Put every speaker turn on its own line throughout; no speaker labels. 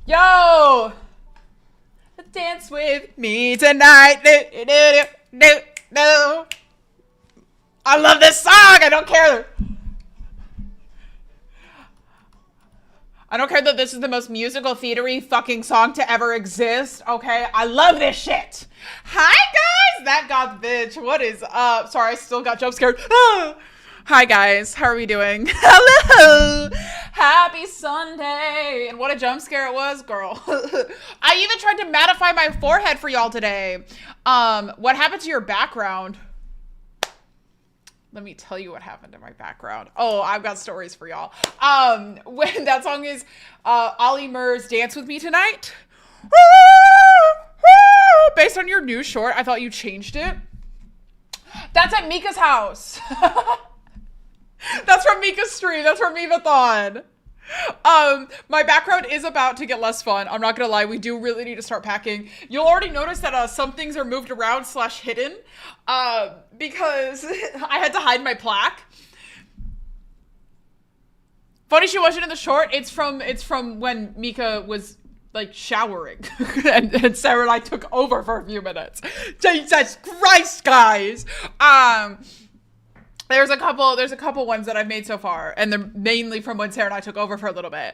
Yo! Dance with me tonight. No. I love this song. I don't care. I don't care that this is the most musical theatery fucking song to ever exist. Okay, I love this shit. Hi guys, that got bitch. What is up? Sorry, I still got jump scared. Hi guys, how are we doing? Hello, happy Sunday. And what a jump scare it was, girl. I even tried to mattify my forehead for y'all today. What happened to your background? Let me tell you what happened to my background. Oh, I've got stories for y'all. When that song is Ollie Murs' Dance With Me Tonight. Based on your new short, I thought you changed it. That's at Mika's house. That's from Mika's stream. That's from Eva-thon. My background is about to get less fun. I'm not gonna lie, we do really need to start packing. You'll already notice that some things are moved around / hidden because I had to hide my plaque. Funny she wasn't in the short. It's from when Mika was like showering and Sarah and I took over for a few minutes. Jesus Christ, guys. There's a couple ones that I've made so far, and they're mainly from when Sarah and I took over for a little bit.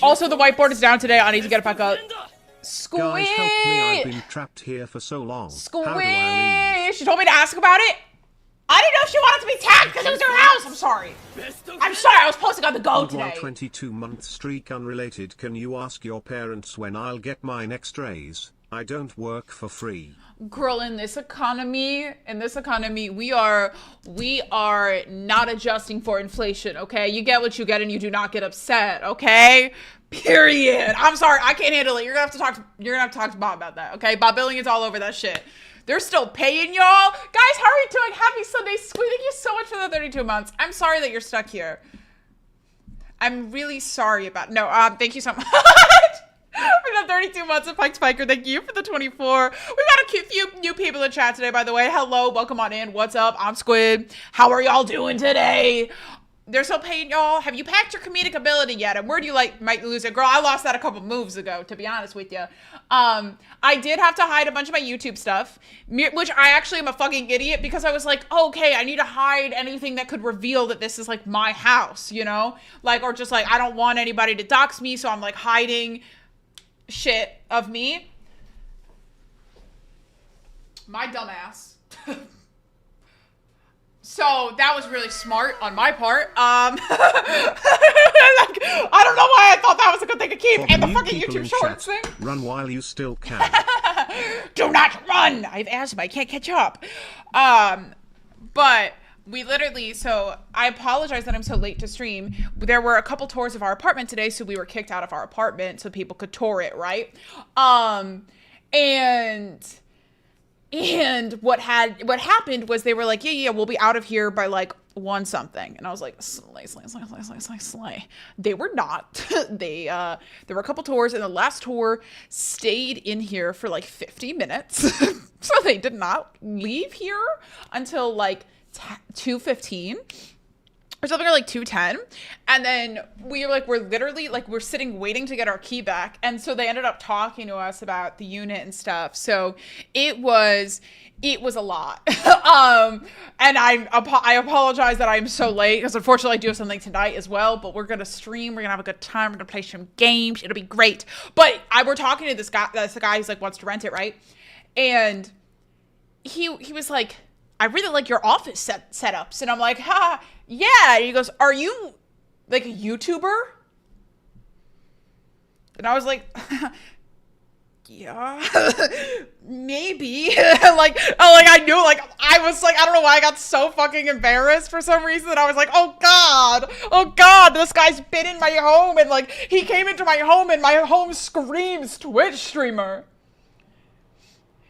Also, the whiteboard is down today. I need to get it back up. Squish!
Guys, help me. I've been trapped here for so long.
Squish!
How do I leave?
She told me to ask about it. I didn't know if she wanted to be tagged because it was her house. I'm sorry. I was posting on the go today.
22-month streak unrelated. Can you ask your parents when I'll get my next raise? I don't work for free.
Girl, in this economy, we are not adjusting for inflation, okay? You get what you get and you do not get upset, okay? Period. I'm sorry, I can't handle it. You're gonna have to talk to Bob about that, okay? Bob Billing is all over that shit. They're still paying y'all. Guys, how are you doing? Happy Sunday, Squid. Thank you so much for the 32 months. I'm sorry that you're stuck here. I'm really sorry about thank you so much. For the 32 months of Pike Spiker, thank you for the 24. We got a few new people in chat today, by the way. Hello, welcome on in. What's up? I'm Squid. How are y'all doing today? They're still paying y'all. Have you packed your comedic ability yet? And where do you might lose it? Girl, I lost that a couple moves ago, to be honest with you. I did have to hide a bunch of my YouTube stuff, which I actually am a fucking idiot because I was like, okay, I need to hide anything that could reveal that this is like my house, you know? Or just I don't want anybody to dox me, so I'm like hiding shit of me. My dumbass. So that was really smart on my part. I don't know why I thought that was a good thing to keep. And the fucking YouTube shorts thing.
Run while you still can.
Do not run! I have asthma. I can't catch up. But we literally, so I apologize that I'm so late to stream. There were a couple tours of our apartment today, so we were kicked out of our apartment so people could tour it, right? And what happened was they were like, yeah, we'll be out of here by 1 something. And I was like, slay. They were not. There were a couple tours, and the last tour stayed in here for 50 minutes. So they did not leave here until 2:15 or something, or 2:10. And then we're literally we're sitting waiting to get our key back. And so they ended up talking to us about the unit and stuff. So it was a lot. And I apologize that I'm so late because unfortunately I do have something tonight as well, but we're going to stream. We're going to have a good time. We're going to play some games. It'll be great. But we're talking to this guy who's wants to rent it. Right. And he was like, I really like your office setups. And I'm like, yeah. And he goes, are you a YouTuber? And I was like, yeah, maybe. I knew, I was I don't know why I got so fucking embarrassed for some reason. I was like, oh God, this guy's been in my home. And he came into my home and my home screams Twitch streamer.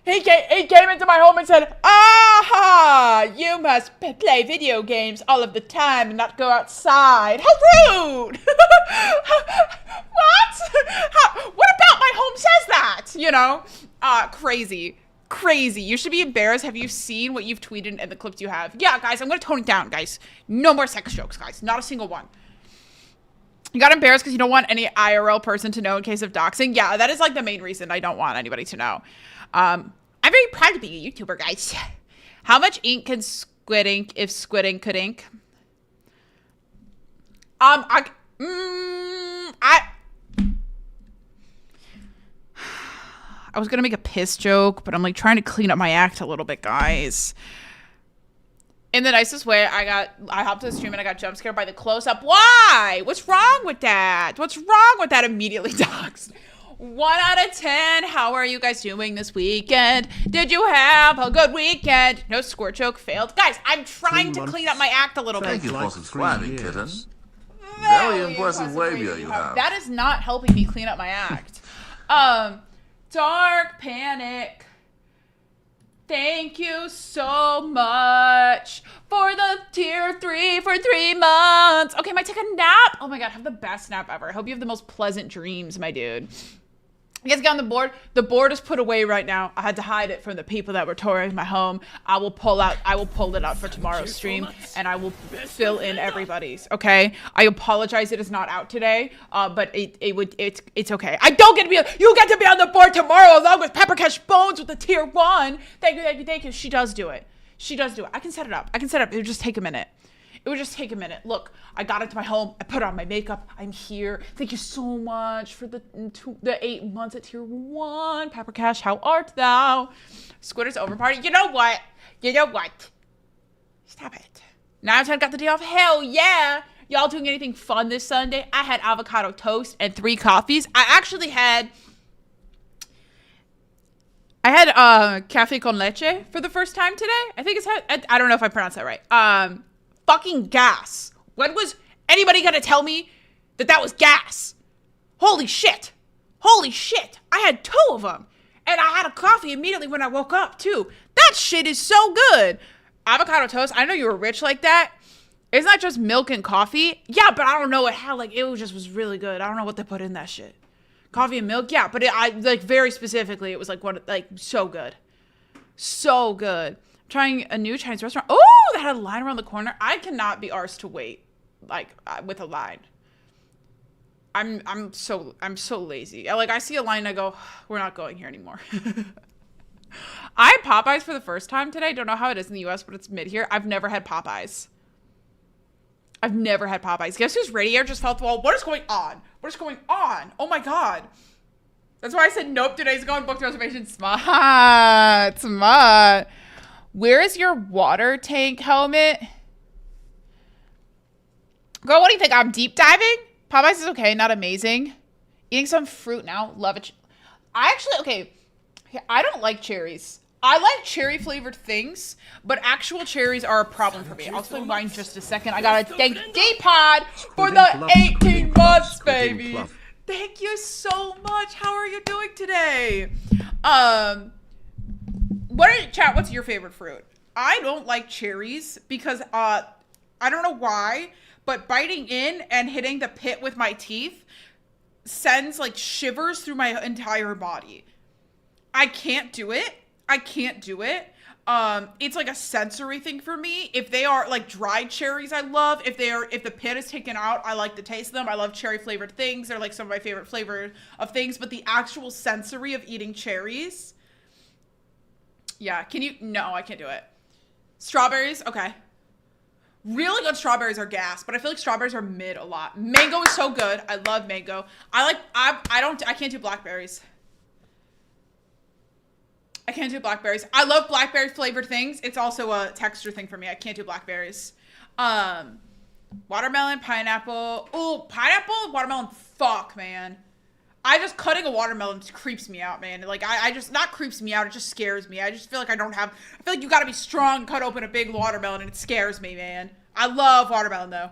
He came into my home and said, aha, you must play video games all of the time and not go outside. How rude! What? What about my home says that? You know? Crazy. You should be embarrassed. Have you seen what you've tweeted and the clips you have? Yeah, guys, I'm going to tone it down, guys. No more sex jokes, guys. Not a single one. You got embarrassed because you don't want any IRL person to know in case of doxing. Yeah, that is like the main reason I don't want anybody to know. I'm very proud to be a YouTuber, guys. How much ink can Squid Ink if Squid Ink could ink? I was gonna make a piss joke, but I'm like trying to clean up my act a little bit, guys. In the nicest way, I hopped to the stream and I got jump scared by the close-up. Why? What's wrong with that? What's wrong with that? Immediately doxed. 1 out of 10. How are you guys doing this weekend? Did you have a good weekend? No squirt joke failed. Guys, I'm trying to clean up my act a little bit.
Thank you for subscribing, kitten.
Very
impressive labia you have.
That is not helping me clean up my act. Dark Panic. Thank you so much for the tier 3 for 3 months. Okay, might take a nap. Oh my God, have the best nap ever. I hope you have the most pleasant dreams, my dude. You guys get on the board. The board is put away right now. I had to hide it from the people that were touring my home. I will pull it out for tomorrow's stream, and I will fill in everybody's. Okay. I apologize. It is not out today. But it's okay. I don't get to be. You get to be on the board tomorrow along with Pepper Cash Bones with the tier 1. Thank you. She does do it. I can set it up. It would just take a minute. Look, I got into my home. I put on my makeup. I'm here. Thank you so much for the 8 months at tier 1. Pepper Cash, how art thou? Squidder's over party. You know what? Stop it. 9 out of 10 got the day off. Hell yeah. Y'all doing anything fun this Sunday? I had avocado toast and 3 coffees. I actually had cafe con leche for the first time today. I think I don't know if I pronounced that right. Fucking gas. When was anybody gonna tell me that was gas? Holy shit. I had 2 of them. And I had a coffee immediately when I woke up too. That shit is so good. Avocado toast. I know you were rich like that. It's not just milk and coffee. Yeah, but I don't know. It was really good. I don't know what they put in that shit. Coffee and milk. Yeah, but very specifically, it was so good. So good. Trying a new Chinese restaurant. Oh, they had a line around the corner. I cannot be arsed to wait with a line. I'm so lazy. I see a line and I go, we're not going here anymore. I had Popeyes for the first time today. Don't know how it is in the US, but it's mid here. I've never had Popeyes. Guess whose radiator just fell off the wall? What is going on? Oh my God. That's why I said nope 2 days ago and booked reservation. Smart. Where is your water tank helmet? Girl, what do you think? I'm deep diving? Popeyes is okay, not amazing. Eating some fruit now. Love it. I don't like cherries. I like cherry flavored things, but actual cherries are a problem for me. I'll explain why in just a second. I gotta thank D-Pod for the 18 months, baby. Thank you so much. How are you doing today? What's your favorite fruit? I don't like cherries because I don't know why, but biting in and hitting the pit with my teeth sends shivers through my entire body. I can't do it. It's like a sensory thing for me. If they are dried cherries, I love. If the pit is taken out, I like the taste of them. I love cherry flavored things. They're some of my favorite flavors of things, but the actual sensory of eating cherries. Yeah, no, I can't do it. Strawberries, okay. Really good strawberries are gas, but I feel like strawberries are mid a lot. Mango is so good. I love mango. I can't do blackberries. I love blackberry flavored things. It's also a texture thing for me. I can't do blackberries. Watermelon, pineapple. Oh, pineapple, watermelon, fuck, man. Cutting a watermelon just creeps me out, man. Not creeps me out, it just scares me. I just feel like I feel like you gotta be strong, cut open a big watermelon, and it scares me, man. I love watermelon, though.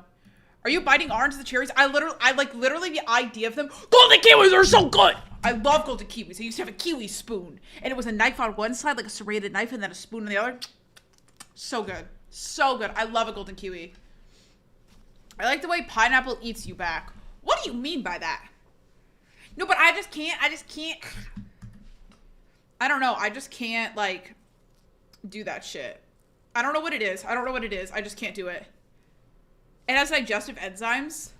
Are you biting oranges, the cherries? Literally the idea of them. Golden kiwis are so good! I love golden kiwis. I used to have a kiwi spoon, and it was a knife on one side, a serrated knife, and then a spoon on the other. So good. I love a golden kiwi. I like the way pineapple eats you back. What do you mean by that? No, but I just can't. I don't know. I just can't, do that shit. I don't know what it is. I just can't do it. It has digestive enzymes.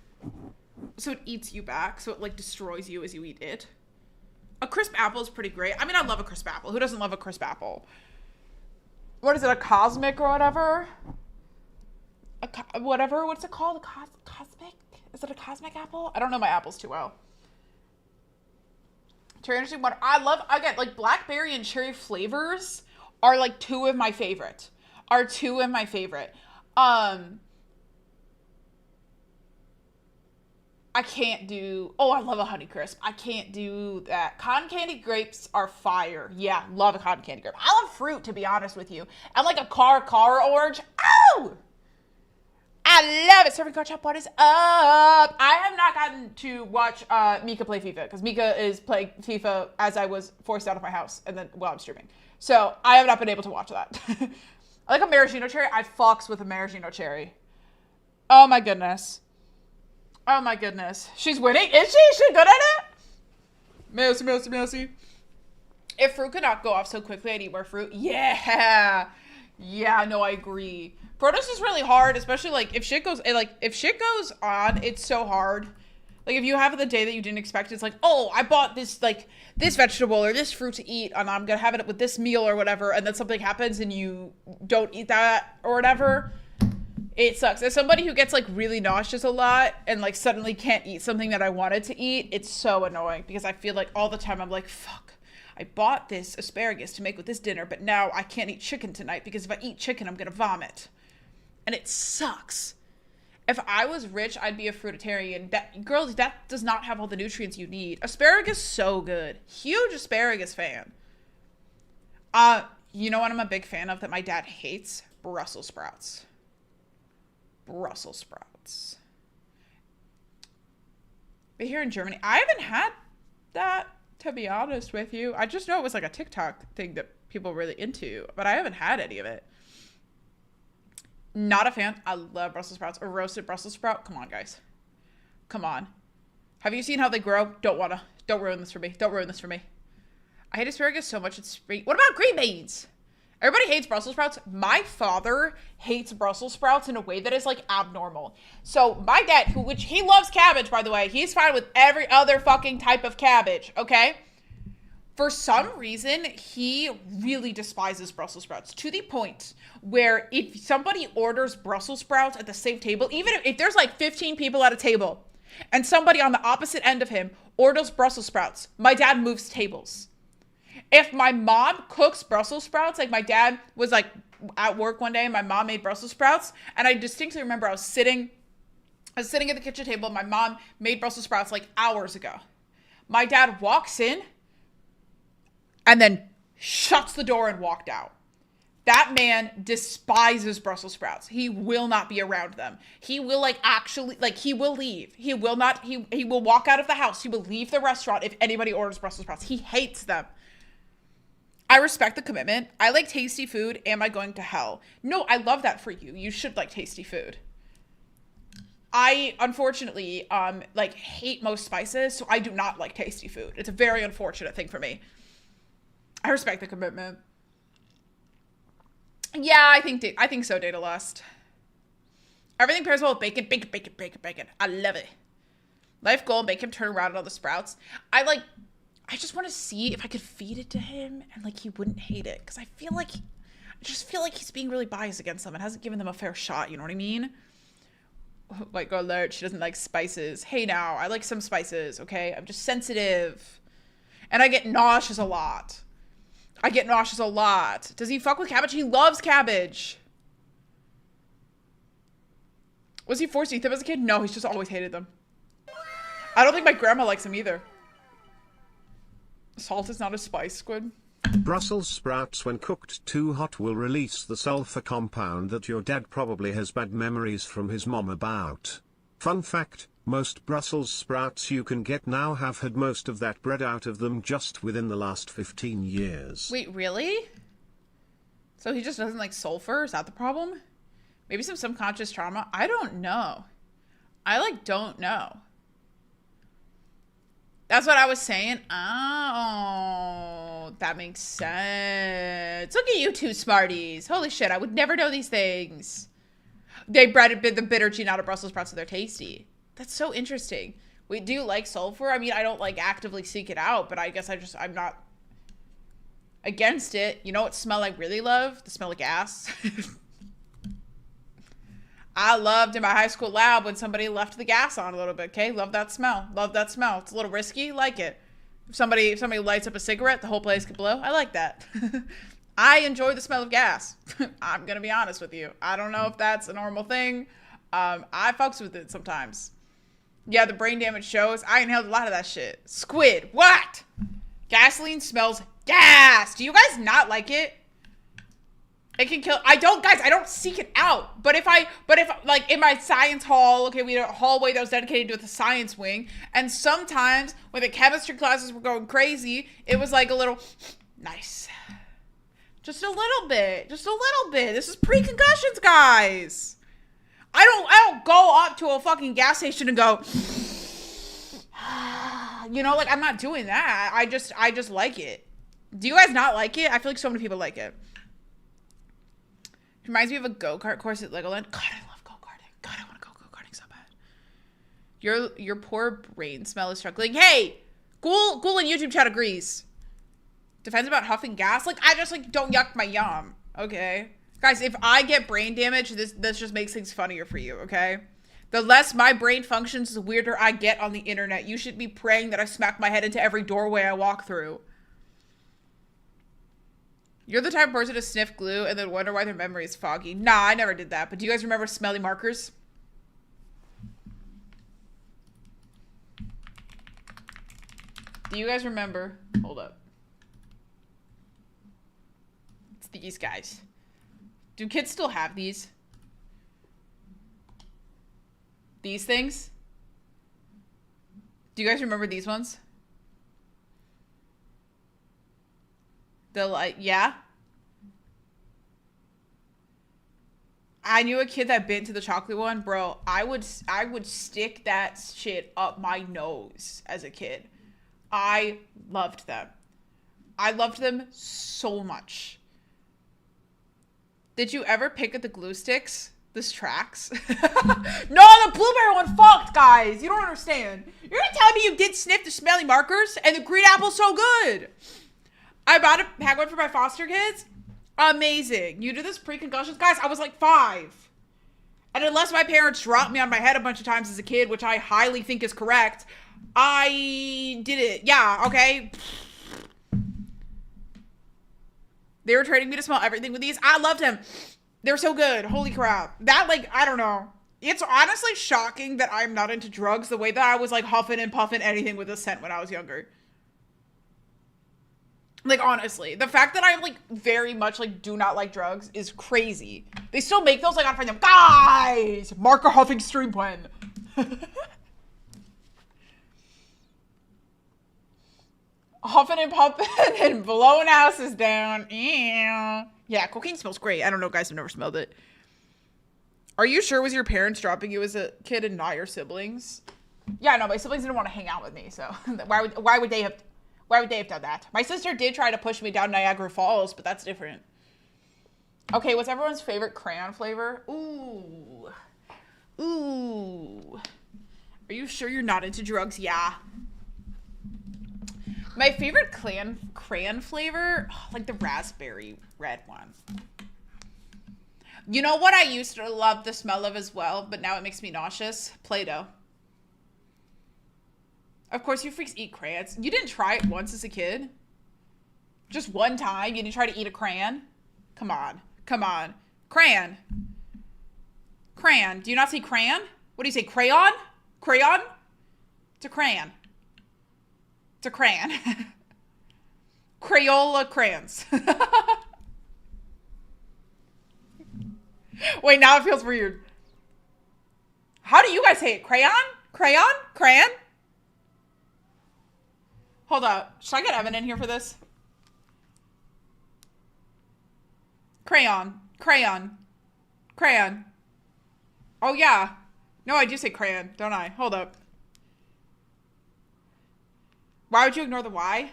So it eats you back. So it like destroys you as you eat it. A crisp apple is pretty great. I mean, I love a crisp apple. Who doesn't love a crisp apple? What is it? A cosmic or whatever? Whatever. What's it called? A cosmic? Is it a cosmic apple? I don't know my apples too well. Cherry interesting water. I love, again, like blackberry and cherry flavors are like two of my favorite. I can't do, oh, I love a Honeycrisp. I can't do that. Cotton candy grapes are fire. Yeah, love a cotton candy grape. I love fruit, to be honest with you. And like a car orange. Oh! I love it. Serving car chop, what is up? I have not gotten to watch Mika play FIFA because Mika is playing FIFA as I was forced out of my house and then while I'm streaming. So I have not been able to watch that. I like a maraschino cherry. I fucks with a maraschino cherry. Oh my goodness. Oh my goodness. She's winning. Is she? Is she good at it? Mousy. If fruit could not go off so quickly, I'd eat more fruit. Yeah. Yeah, no, I agree. Produce is really hard, especially like if shit goes on, it's so hard. Like if you have the day that you didn't expect, it's like, oh, I bought this this vegetable or this fruit to eat and I'm gonna have it with this meal or whatever, and then something happens and you don't eat that or whatever. It sucks. As somebody who gets like really nauseous a lot and like suddenly can't eat something that I wanted to eat, it's so annoying because I feel like all the time I'm like, fuck, I bought this asparagus to make with this dinner, but now I can't eat chicken tonight because if I eat chicken, I'm gonna vomit. And it sucks. If I was rich, I'd be a fruitarian. That does not have all the nutrients you need. Asparagus, so good. Huge asparagus fan. You know what I'm a big fan of that my dad hates? Brussels sprouts. Brussels sprouts. But here in Germany, I haven't had that, to be honest with you. I just know it was like a TikTok thing that people were really into, but I haven't had any of it. Not a fan. I love Brussels sprouts. A roasted Brussels sprout. Come on, guys. Come on. Have you seen how they grow? Don't ruin this for me. Don't ruin this for me. I hate asparagus so much. It's free. What about green beans? Everybody hates Brussels sprouts. My father hates Brussels sprouts in a way that is like abnormal. So my dad, which he loves cabbage, by the way, he's fine with every other fucking type of cabbage, okay? For some reason, he really despises Brussels sprouts to the point where if somebody orders Brussels sprouts at the same table, even if there's like 15 people at a table and somebody on the opposite end of him orders Brussels sprouts, my dad moves tables. If my mom cooks Brussels sprouts, like my dad was like at work one day and my mom made Brussels sprouts, and I distinctly remember I was sitting at the kitchen table and my mom made Brussels sprouts like hours ago. My dad walks in and then shuts the door and walked out. That man despises Brussels sprouts. He will not be around them. He will he will leave. He will walk out of the house. He will leave the restaurant if anybody orders Brussels sprouts. He hates them. I respect the commitment. I like tasty food. Am I going to hell? No, I love that for you. You should like tasty food. I, unfortunately, hate most spices, so I do not like tasty food. It's a very unfortunate thing for me. I respect the commitment. Yeah, I think so, Data Lust. Everything pairs well with bacon. Bacon. I love it. Life goal, make him turn around on the sprouts. I just want to see if I could feed it to him and like he wouldn't hate it. Because I just feel like he's being really biased against them and hasn't given them a fair shot. You know what I mean? Like, alert, she doesn't like spices. Hey now, I like some spices, okay? I'm just sensitive. And I get nauseous a lot. Does he fuck with cabbage? He loves cabbage. Was he forced to eat them as a kid? No, he's just always hated them. I don't think my grandma likes them either. Salt is not a spice, Squid.
Brussels sprouts when cooked too hot will release the sulfur compound that your dad probably has bad memories from his mom about. Fun fact, most Brussels sprouts you can get now have had most of that bread out of them just within the last 15 years.
Wait, really? So he just doesn't like sulfur? Is that the problem? Maybe some subconscious trauma? I don't know. I don't know. That's what I was saying. Oh, that makes sense. Look at you two smarties. Holy shit, I would never know these things. They bred the bitter gene out of Brussels sprouts so they're tasty. That's so interesting. We do like sulfur. I mean, I don't like actively seek it out, but I guess I'm not against it. You know what smell I really love? The smell of gas. I loved in my high school lab when somebody left the gas on a little bit, okay? Love that smell. Love that smell. It's a little risky, like it. If somebody lights up a cigarette, the whole place could blow. I like that. I enjoy the smell of gas. I'm gonna be honest with you. I don't know if that's a normal thing. I fucks with it sometimes. Yeah, the brain damage shows. I inhaled a lot of that shit. Squid, what? Gasoline smells gas. Do you guys not like it? It can kill. I don't seek it out. But if like in my science hall, okay, we had a hallway that was dedicated to the science wing. And sometimes when the chemistry classes were going crazy, it was like a little nice. Just a little bit. Just a little bit. This is pre-concussions, guys. I don't go up to a fucking gas station and go, you know, like I'm not doing that. I just like it. Do you guys not like it? I feel like so many people like it. It reminds me of a go-kart course at Legoland. God, I love go-karting. God, I want to go go-karting so bad. Your poor brain smell is struggling. Hey, Ghoul in YouTube chat agrees. Defends about huffing gas. Like, I just like don't yuck my yum. Okay. Guys, if I get brain damage, this just makes things funnier for you, okay? The less my brain functions, the weirder I get on the internet. You should be praying that I smack my head into every doorway I walk through. You're the type of person to sniff glue and then wonder why their memory is foggy. Nah, I never did that. But do you guys remember smelly markers? Do you guys remember? Hold up. It's these guys. Do kids still have these? These things? Do you guys remember these ones? Yeah. I knew a kid that bit into the chocolate one, bro. I would stick that shit up my nose as a kid. I loved them. I loved them so much. Did you ever pick at the glue sticks? This tracks. No, the blueberry one fucked, guys. You don't understand. You're gonna tell me you did sniff the smelly markers and the green apple's so good. I bought a pack one for my foster kids. Amazing. You do this pre-concussions? Guys, I was like 5. And unless my parents dropped me on my head a bunch of times as a kid, which I highly think is correct, I did it. Yeah, okay. They were training me to smell everything with these. I loved them. They're so good. Holy crap. That, like, I don't know. It's honestly shocking that I'm not into drugs the way that I was, like, huffing and puffing anything with a scent when I was younger. Like, honestly, the fact that I, like, very much, like, do not like drugs is crazy. They still make those, like, I gotta find them. Guys! Marker huffing stream plan. Huffing and puffing and blowing houses down. Yeah, cocaine smells great. I don't know, guys. I've never smelled it. Are you sure it was your parents dropping you as a kid and not your siblings? Yeah, no, my siblings didn't want to hang out with me, so why would they have done that? My sister did try to push me down Niagara Falls, but that's different. Okay, what's everyone's favorite crayon flavor? Ooh. Are you sure you're not into drugs? Yeah. My favorite crayon flavor, like the raspberry red one. You know what I used to love the smell of as well, but now it makes me nauseous? Play-Doh. Of course, you freaks eat crayons. You didn't try it once as a kid? Just one time? You didn't try to eat a crayon? Come on. Crayon. Do you not say crayon? What do you say, crayon? Crayon? It's a crayon. It's a crayon. Crayola crayons. Wait, now it feels weird. How do you guys say it? Crayon? Crayon? Hold up. Should I get Evan in here for this? Crayon. Oh, yeah. No, I do say crayon, don't I? Hold up. Why would you ignore the Y?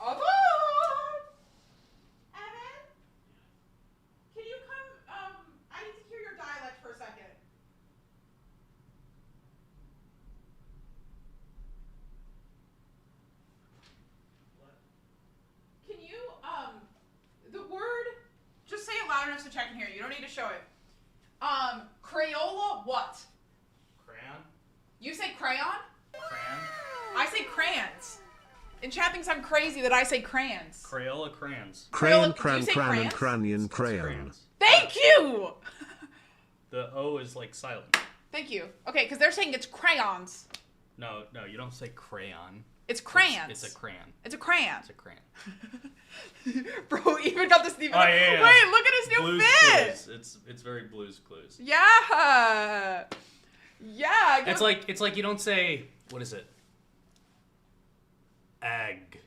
Evan? Can you come And chat thinks I'm crazy that I say crayons.
Crayola crayons.
Crayon,
Crayola- do you say
cran,
crayons?
cranion,
It's
crayon.
crayons.
Thank you!
The O is like silent.
Thank you. Okay, because they're saying it's crayons.
No, you don't say crayon.
It's crayons.
It's a crayon.
It's a crayon.
It's a crayon.
Bro, even got this even.
Oh, yeah.
Wait, look at his new
Blue's
fit.
Clues. It's very Blue's Clues.
Yeah. Yeah.
It's like you don't say, what is it? Egg.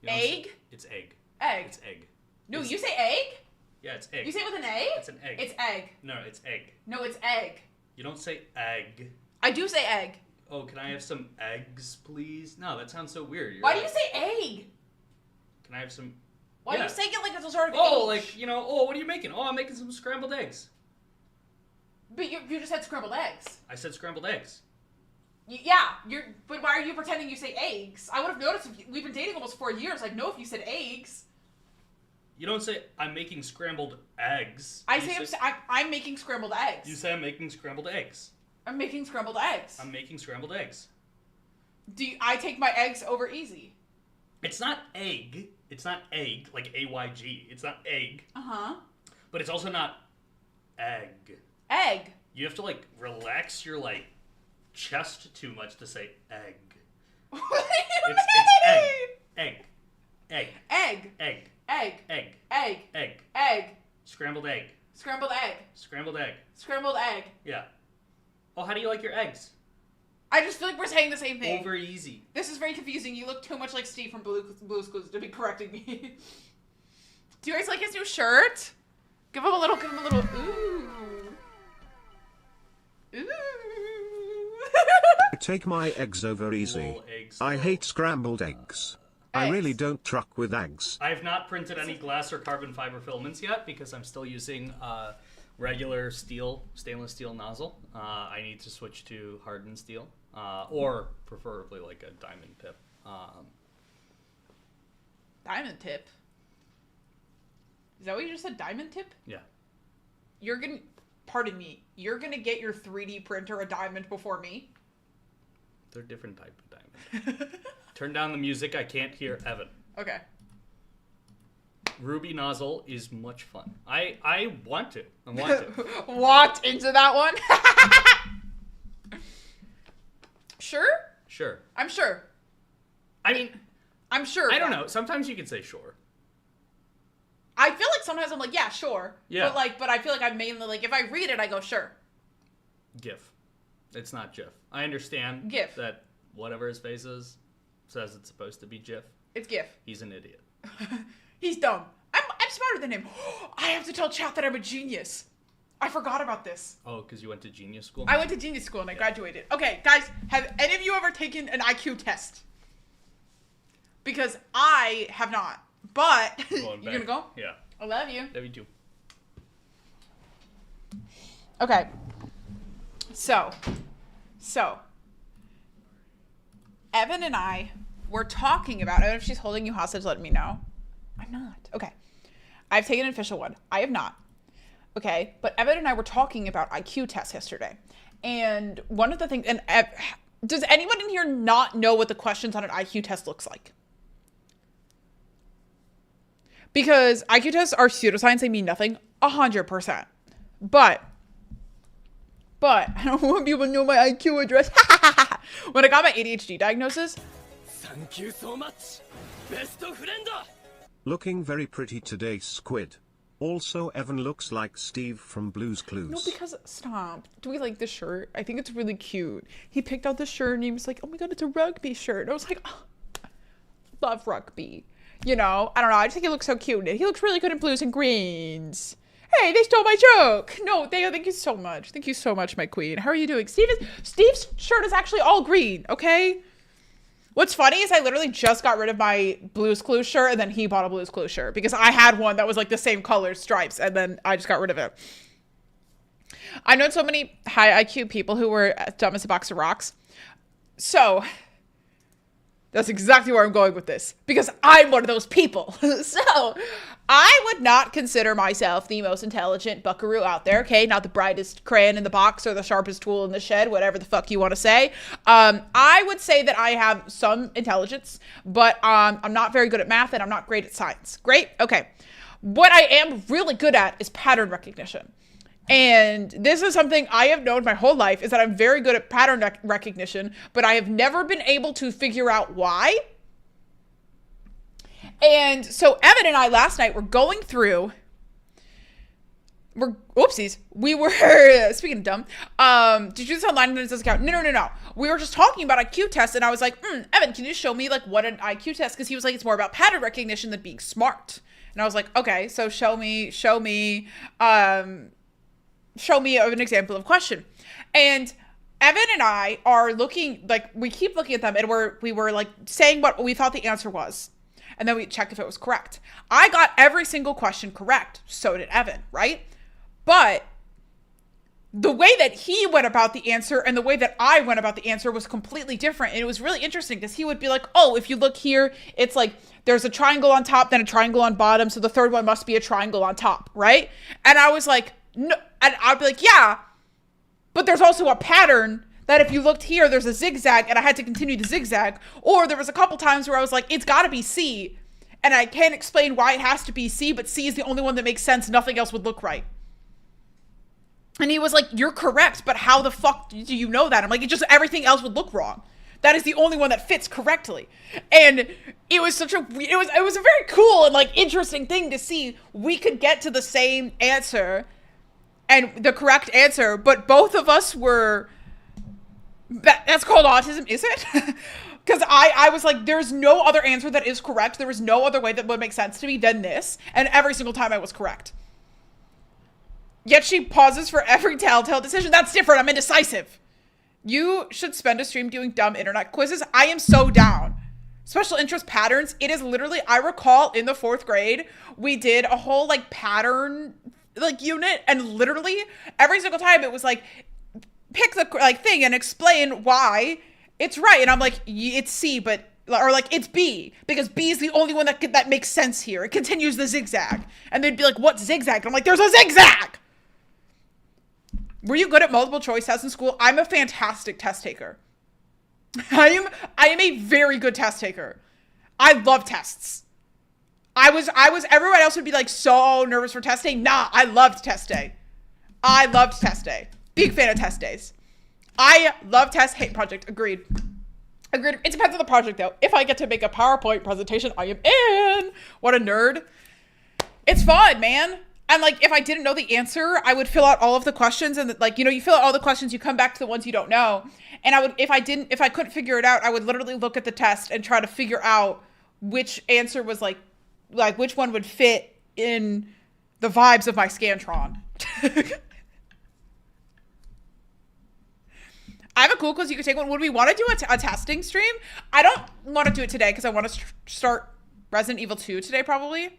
You don't
Egg?
say- it's egg.
Egg.
It's egg.
No,
It's-
you say egg?
Yeah, it's egg.
You say it with an A?
It's an egg.
It's egg.
No, it's egg.
No, it's egg.
You don't say egg.
I do say egg.
Oh, can I have some eggs, please? No, that sounds so weird. You're
Why do
like,
you say egg?
Can I have some...
Why do
Yeah.
you say it like it's a sort of
Oh,
H?
like, oh, what are you making? Oh, I'm making some scrambled eggs.
But you just said scrambled eggs.
I said scrambled eggs.
But why are you pretending you say eggs? I would have noticed if we've been dating almost 4 years. I'd know if you said eggs.
You don't say, I'm making scrambled eggs.
I
You
say I'm making scrambled eggs.
You say, I'm making scrambled eggs.
I'm making scrambled eggs.
I'm making scrambled eggs.
I take my eggs over easy?
It's not egg. It's not egg, like A-Y-G. It's not egg.
Uh-huh.
But it's also not egg.
Egg.
You have to, like, relax your, like, chest too much to say egg. It's egg. Egg.
Egg.
Egg.
Egg.
Egg.
Egg.
Egg.
Egg.
Scrambled egg.
Scrambled egg.
Scrambled egg.
Scrambled egg.
Yeah. Oh, how do you like your eggs?
I just feel like we're saying the same thing.
Over easy.
This is very confusing. You look too much like Steve from Blue's Clues to be correcting me. Do you guys like his new shirt? Give him a little, ooh. Ooh.
Take my eggs over easy.
Little eggs.
I hate scrambled eggs. I really
Eggs.
don't truck with eggs.
I have not printed any glass or carbon fiber filaments yet because I'm still using regular stainless steel nozzle. I need to switch to hardened steel, or preferably like a diamond tip.
Diamond tip? Is that what you just said, diamond tip?
Yeah.
Pardon me, you're gonna get your 3D printer a diamond before me?
They're a different type of diamond. Turn down the music. I can't hear Evan.
Okay.
Ruby nozzle is much fun. I want to. I want to.
Walked into that one? Sure?
Sure.
I'm sure.
I mean,
I'm sure.
I don't know. Sometimes you can say sure.
I feel like sometimes I'm like, yeah, sure.
Yeah.
But I feel like I'm mainly like, if I read it, I go, sure.
GIF. It's not GIF. I understand
GIF.
that whatever his face is says it's supposed to be GIF.
It's GIF.
He's an idiot.
He's dumb. I'm smarter than him. I have to tell chat that I'm a genius. I forgot about this.
Oh, because you went to genius school?
I went to genius school and I graduated. Okay, guys, have any of you ever taken an IQ test? Because I have not. But you
Going
gonna
back.
go?
Yeah.
I love you.
Love you too.
Okay. So, Evan and I were talking about, I don't know if she's holding you hostage, let me know. I'm not. Okay. I've taken an official one. I have not. Okay. But Evan and I were talking about IQ tests yesterday. And one of the things, does anyone in here not know what the questions on an IQ test looks like? Because IQ tests are pseudoscience, they mean nothing, 100%. But I don't want people to know my IQ address. When I got my ADHD diagnosis,
Thank you so much, best friend.
Looking very pretty today, Squid. Also, Evan looks like Steve from Blue's Clues.
no, because, stop. Do we like the shirt? I think it's really cute. He picked out the shirt and he was like, oh my god, it's a rugby shirt. And I was like, oh, love rugby. You know, I don't know. I just think he looks so cute. He looks really good in blues and greens. Hey, they stole my joke. No, thank you so much. Thank you so much, my queen. How are you doing? Steve's shirt is actually all green, okay? What's funny is I literally just got rid of my Blue's Clues shirt and then he bought a Blue's Clues shirt because I had one that was like the same color stripes and then I just got rid of it. I know so many high IQ people who were dumb as a box of rocks. So, That's exactly where I'm going with this, because I'm one of those people. So I would not consider myself the most intelligent buckaroo out there, okay? Not the brightest crayon in the box or the sharpest tool in the shed, whatever the fuck you want to say. I would say that I have some intelligence, but I'm not very good at math and I'm not great at science. Great? Okay. What I am really good at is pattern recognition. And this is something I have known my whole life, is that I'm very good at pattern recognition, but I have never been able to figure out why. And so Evan and I last night were going through, we were, speaking of dumb, did you do this online and it doesn't count? No. We were just talking about IQ tests and I was like, Evan, can you show me like what an IQ test? Because he was like, it's more about pattern recognition than being smart. And I was like, okay, so show me an example of a question. And Evan and I are looking, like, we keep looking at them and we were like saying what we thought the answer was. And then we check if it was correct. I got every single question correct. So did Evan, right? But the way that he went about the answer and the way that I went about the answer was completely different. And it was really interesting because he would be like, oh, if you look here, it's like there's a triangle on top, then a triangle on bottom. So the third one must be a triangle on top, right? And I was like, no. And I'd be like, yeah, but there's also a pattern that if you looked here, there's a zigzag and I had to continue the zigzag. Or there was a couple times where I was like, it's got to be C. And I can't explain why it has to be C, but C is the only one that makes sense. Nothing else would look right. And he was like, you're correct, but how the fuck do you know that? I'm like, it just, everything else would look wrong. That is the only one that fits correctly. And it was it was a very cool and like interesting thing to see. We could get to the same answer and the correct answer, but both of us were, that's called autism, is it? Because I was like, there's no other answer that is correct. There was no other way that would make sense to me than this. And every single time I was correct. Yet she pauses for every telltale decision. That's different. I'm indecisive. You should spend a stream doing dumb internet quizzes. I am so down. Special interest patterns. It is literally, I recall in the 4th grade, we did a whole like pattern like unit, and literally every single time it was like, pick the like thing and explain why it's right. And I'm like, it's C, but, or like it's B, because B is the only one that makes sense here. It continues the zigzag. And they'd be like, what zigzag? And I'm like, there's a zigzag. Were you good at multiple choice tests in school? I'm a fantastic test taker. I am a very good test taker. I love tests. Everyone else would be like so nervous for test day. Nah, I loved test day. Big fan of test days. I love test, hate project. Agreed. It depends on the project though. If I get to make a PowerPoint presentation, I am in. What a nerd. It's fun, man. And like, if I didn't know the answer, I would fill out all of the questions and like, you know, you fill out all the questions, you come back to the ones you don't know. And I would, if I couldn't figure it out, I would literally look at the test and try to figure out which answer was like which one would fit in the vibes of my Scantron. I have a cool quiz you could take one. Would we want to do a testing stream? I don't want to do it today because I want to start Resident Evil 2 today probably.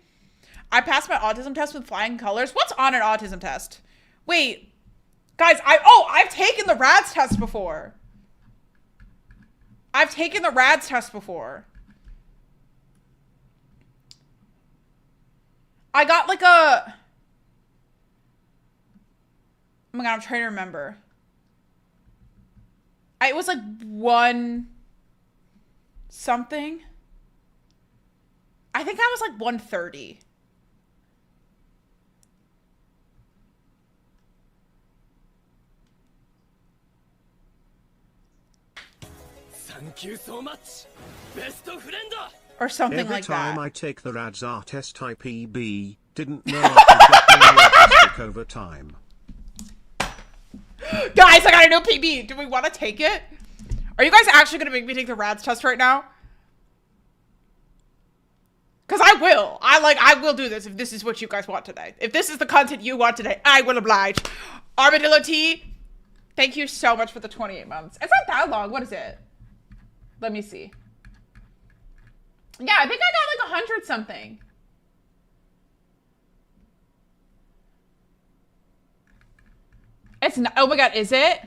I passed my autism test with flying colors. What's on an autism test? Wait, guys, I've taken the RADS test before. I got like a, oh my God, I'm trying to remember. It was like 1 something. I think I was like 130.
Thank you so much. Best friend.
Or something
Every
like
time
that.
I take the RADS test type EB, didn't know I could get more autistic over time.
Guys, I got a new PB. Do we want to take it? Are you guys actually going to make me take the RADS test right now? Because I will. I will do this if this is what you guys want today. If this is the content you want today, I will oblige. Armadillo T, thank you so much for the 28 months. It's not that long. What is it? Let me see. Yeah, I think I got like 100 something. It's not, oh my God, is it?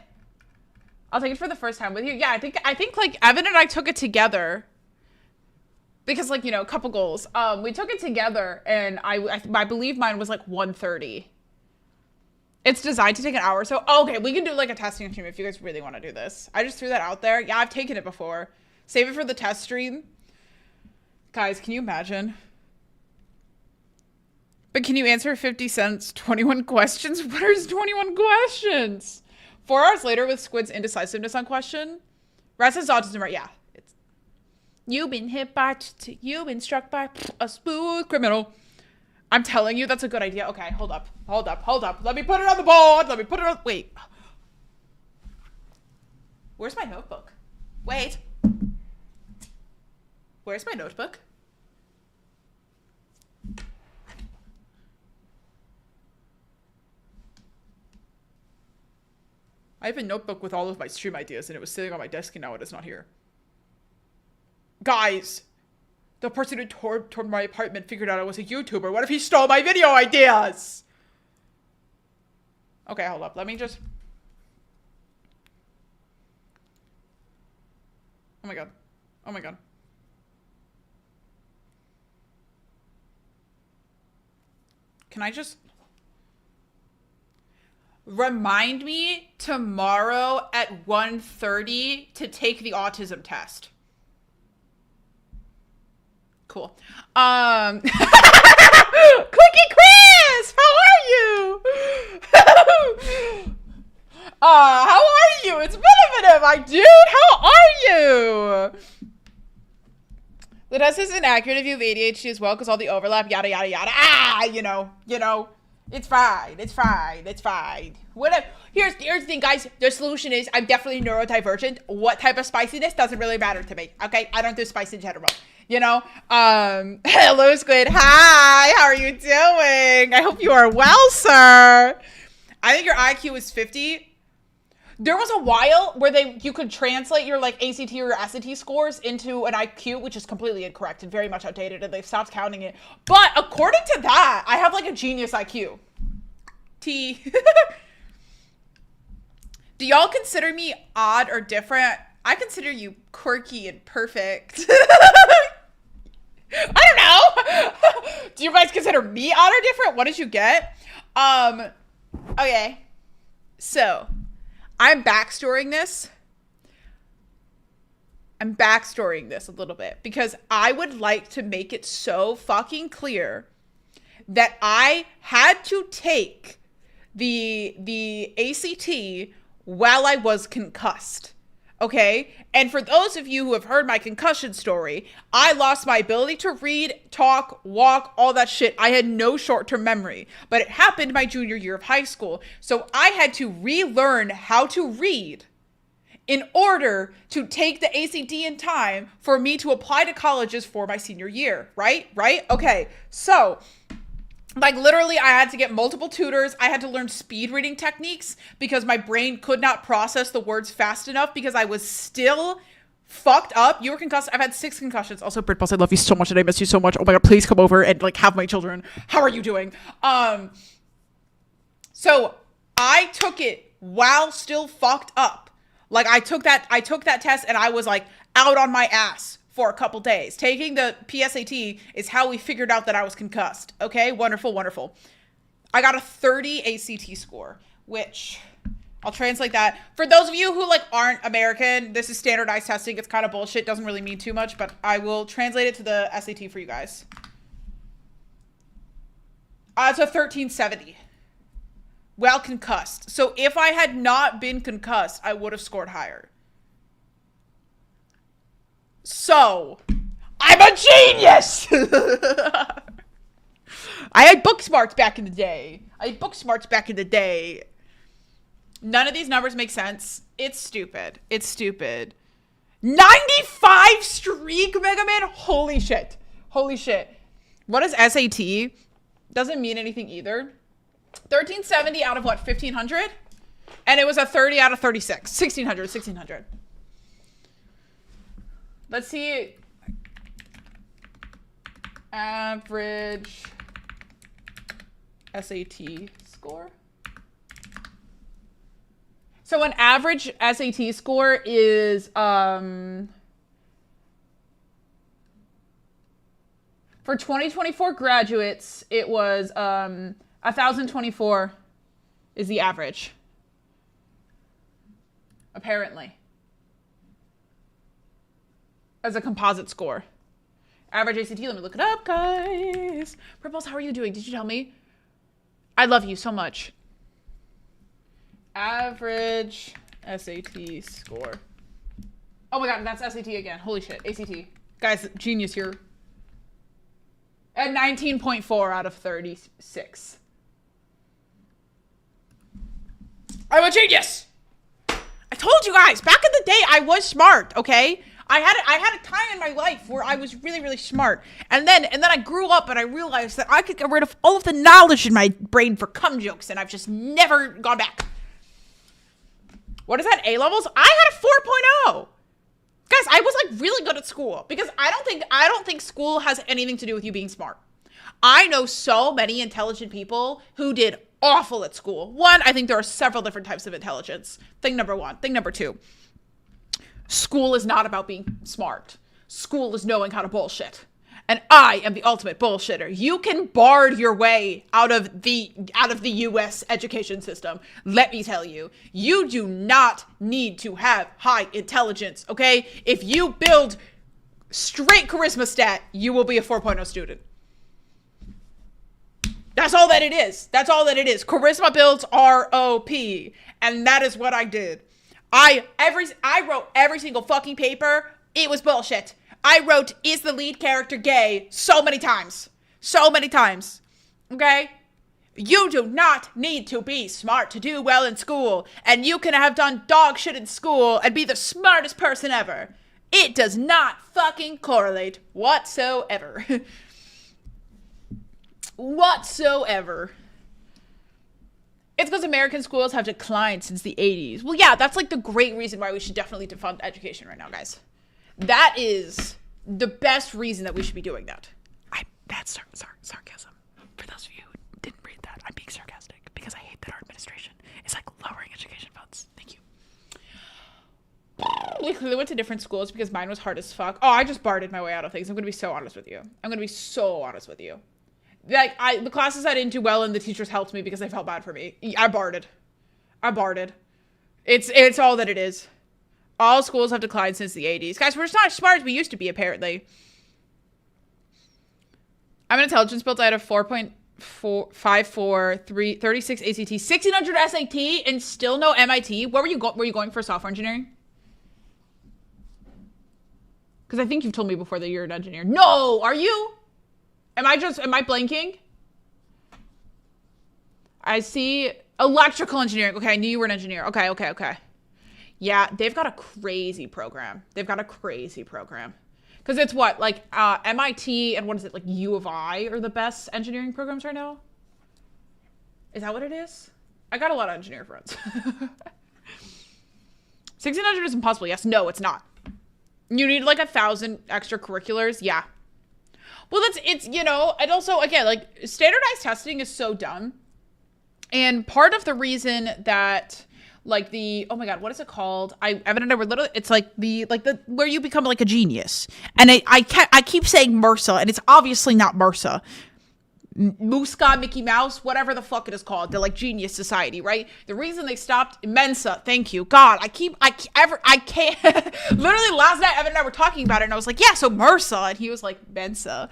I'll take it for the first time with you. Yeah, I think like Evan and I took it together. because like, you know, a couple goals. We took it together and I believe mine was like 130. It's designed to take an hour or so. Oh, okay, we can do like a testing stream if you guys really want to do this. I just threw that out there. Yeah, I've taken it before. Save it for the test stream. Guys, can you imagine? But can you answer 50 cents, 21 questions? What are 21 questions? 4 hours later with Squid's indecisiveness on question. Raz has autism, right? Yeah. You've been you've been struck by a smooth criminal. I'm telling you, that's a good idea. Okay, hold up. Let me put it on the board. Wait. Where's my notebook? Wait. Where's my notebook? I have a notebook with all of my stream ideas and it was sitting on my desk and now it is not here. Guys, the person who toured my apartment figured out I was a YouTuber. What if he stole my video ideas? Okay, hold up. Let me just... Oh my god. Oh my god. Can I just... Remind me tomorrow at 1:30 to take the autism test. Cool. Cookie Chris, how are you? How are you? It's been a minute, my dude. How are you? The test is inaccurate if you have ADHD as well, because all the overlap, yada yada yada. You know. It's fine. Whatever. Here's the thing, guys. The solution is I'm definitely neurodivergent. What type of spiciness doesn't really matter to me. Okay, I don't do spice in general. You know. Hello, Squid. Hi. How are you doing? I hope you are well, sir. I think your IQ is 50. There was a while where you could translate your like ACT or SAT scores into an IQ, which is completely incorrect and very much outdated, and they've stopped counting it. But according to that, I have like a genius IQ. T. Do y'all consider me odd or different? I consider you quirky and perfect. I don't know. Do you guys consider me odd or different? What did you get? Okay. So I'm backstorying this a little bit because I would like to make it so fucking clear that I had to take the ACT while I was concussed. Okay? And for those of you who have heard my concussion story, I lost my ability to read, talk, walk, all that shit. I had no short-term memory, but it happened my junior year of high school. So I had to relearn how to read in order to take the ACT in time for me to apply to colleges for my senior year, right? Okay, so like literally I had to get multiple tutors. I had to learn speed reading techniques because my brain could not process the words fast enough because I was still fucked up. You were concussed. I've had 6 concussions. Also, Britbus, I love you so much and I miss you so much. Oh my god, please come over and like have my children. How are you doing? So I took it while still fucked up. Like I took that test and I was like out on my ass for a couple days. Taking the PSAT is how we figured out that I was concussed. Okay, wonderful. I got a 30 ACT score, which I'll translate that. For those of you who like aren't American, this is standardized testing. It's kind of bullshit. Doesn't really mean too much, but I will translate it to the SAT for you guys. It's a 1370. Well, concussed. So if I had not been concussed, I would have scored higher. So, I'm a genius! I had book smarts back in the day. None of these numbers make sense. It's stupid. 95 streak, Mega Man? Holy shit. What is SAT? Doesn't mean anything either. 1370 out of what, 1500? And it was a 30 out of 36. 1600. Let's see. Average SAT score. So an average SAT score is For 2024 graduates, it was 1,024 is the average. Apparently. As a composite score. Average ACT, let me look it up, guys. Purples, how are you doing? Did you tell me? I love you so much. Average SAT score. Oh my god, that's SAT again. Holy shit, ACT. Guys, genius here. At 19.4 out of 36. I'm a genius! I told you guys, back in the day, I was smart, okay? I had a time in my life where I was really, really smart. And then I grew up and I realized that I could get rid of all of the knowledge in my brain for cum jokes, and I've just never gone back. What is that, A-levels? I had a 4.0. Guys, I was like really good at school because I don't think school has anything to do with you being smart. I know so many intelligent people who did awful at school. One, I think there are several different types of intelligence. Thing number one. Thing number two. School is not about being smart. School is knowing how to bullshit. And I am the ultimate bullshitter. You can bard your way out of the US education system. Let me tell you, you do not need to have high intelligence, okay? If you build straight charisma stat, you will be a 4.0 student. That's all that it is. That's all that it is. Charisma builds ROP. And that is what I did. I wrote every single fucking paper. It was bullshit. I wrote, is the lead character gay? So many times. So many times. Okay? You do not need to be smart to do well in school. And you can have done dog shit in school and be the smartest person ever. It does not fucking correlate whatsoever. Whatsoever. It's because American schools have declined since the 80s. Well, yeah, that's like the great reason why we should definitely defund education right now, guys. That is the best reason that we should be doing that. That's sarcasm. For those of you who didn't read that, I'm being sarcastic because I hate that our administration is like lowering education funds. Thank you. We clearly went to different schools because mine was hard as fuck. Oh, I just barded my way out of things. I'm going to be so honest with you. Like, the classes I didn't do well and the teachers helped me because they felt bad for me. I barded. It's all that it is. All schools have declined since the 80s. Guys, we're just not as smart as we used to be, apparently. I'm an intelligence build. I had a 4.54, 36 ACT, 1600 SAT, and still no MIT. Where were you going for software engineering? Because I think you've told me before that you're an engineer. No, are you? Am I blanking? I see electrical engineering. Okay, I knew you were an engineer. Okay. Yeah, they've got a crazy program. Because it's what, like MIT and what is it, like U of I are the best engineering programs right now? Is that what it is? I got a lot of engineer friends. 1600 is impossible. Yes. No, it's not. You need like 1,000 extracurriculars. Yeah. Well, and also, again, like, standardized testing is so dumb. And part of the reason that, like, oh my God, what is it called? Evan and I were literally, it's like where you become like a genius. And I keep saying MRSA, and it's obviously not MRSA. Muska, Mickey Mouse, whatever the fuck it is called. They're like Genius Society, right? The reason they stopped Mensa, thank you. God, I can't. Literally last night, Evan and I were talking about it, and I was like, yeah, so MRSA. And he was like, Mensa.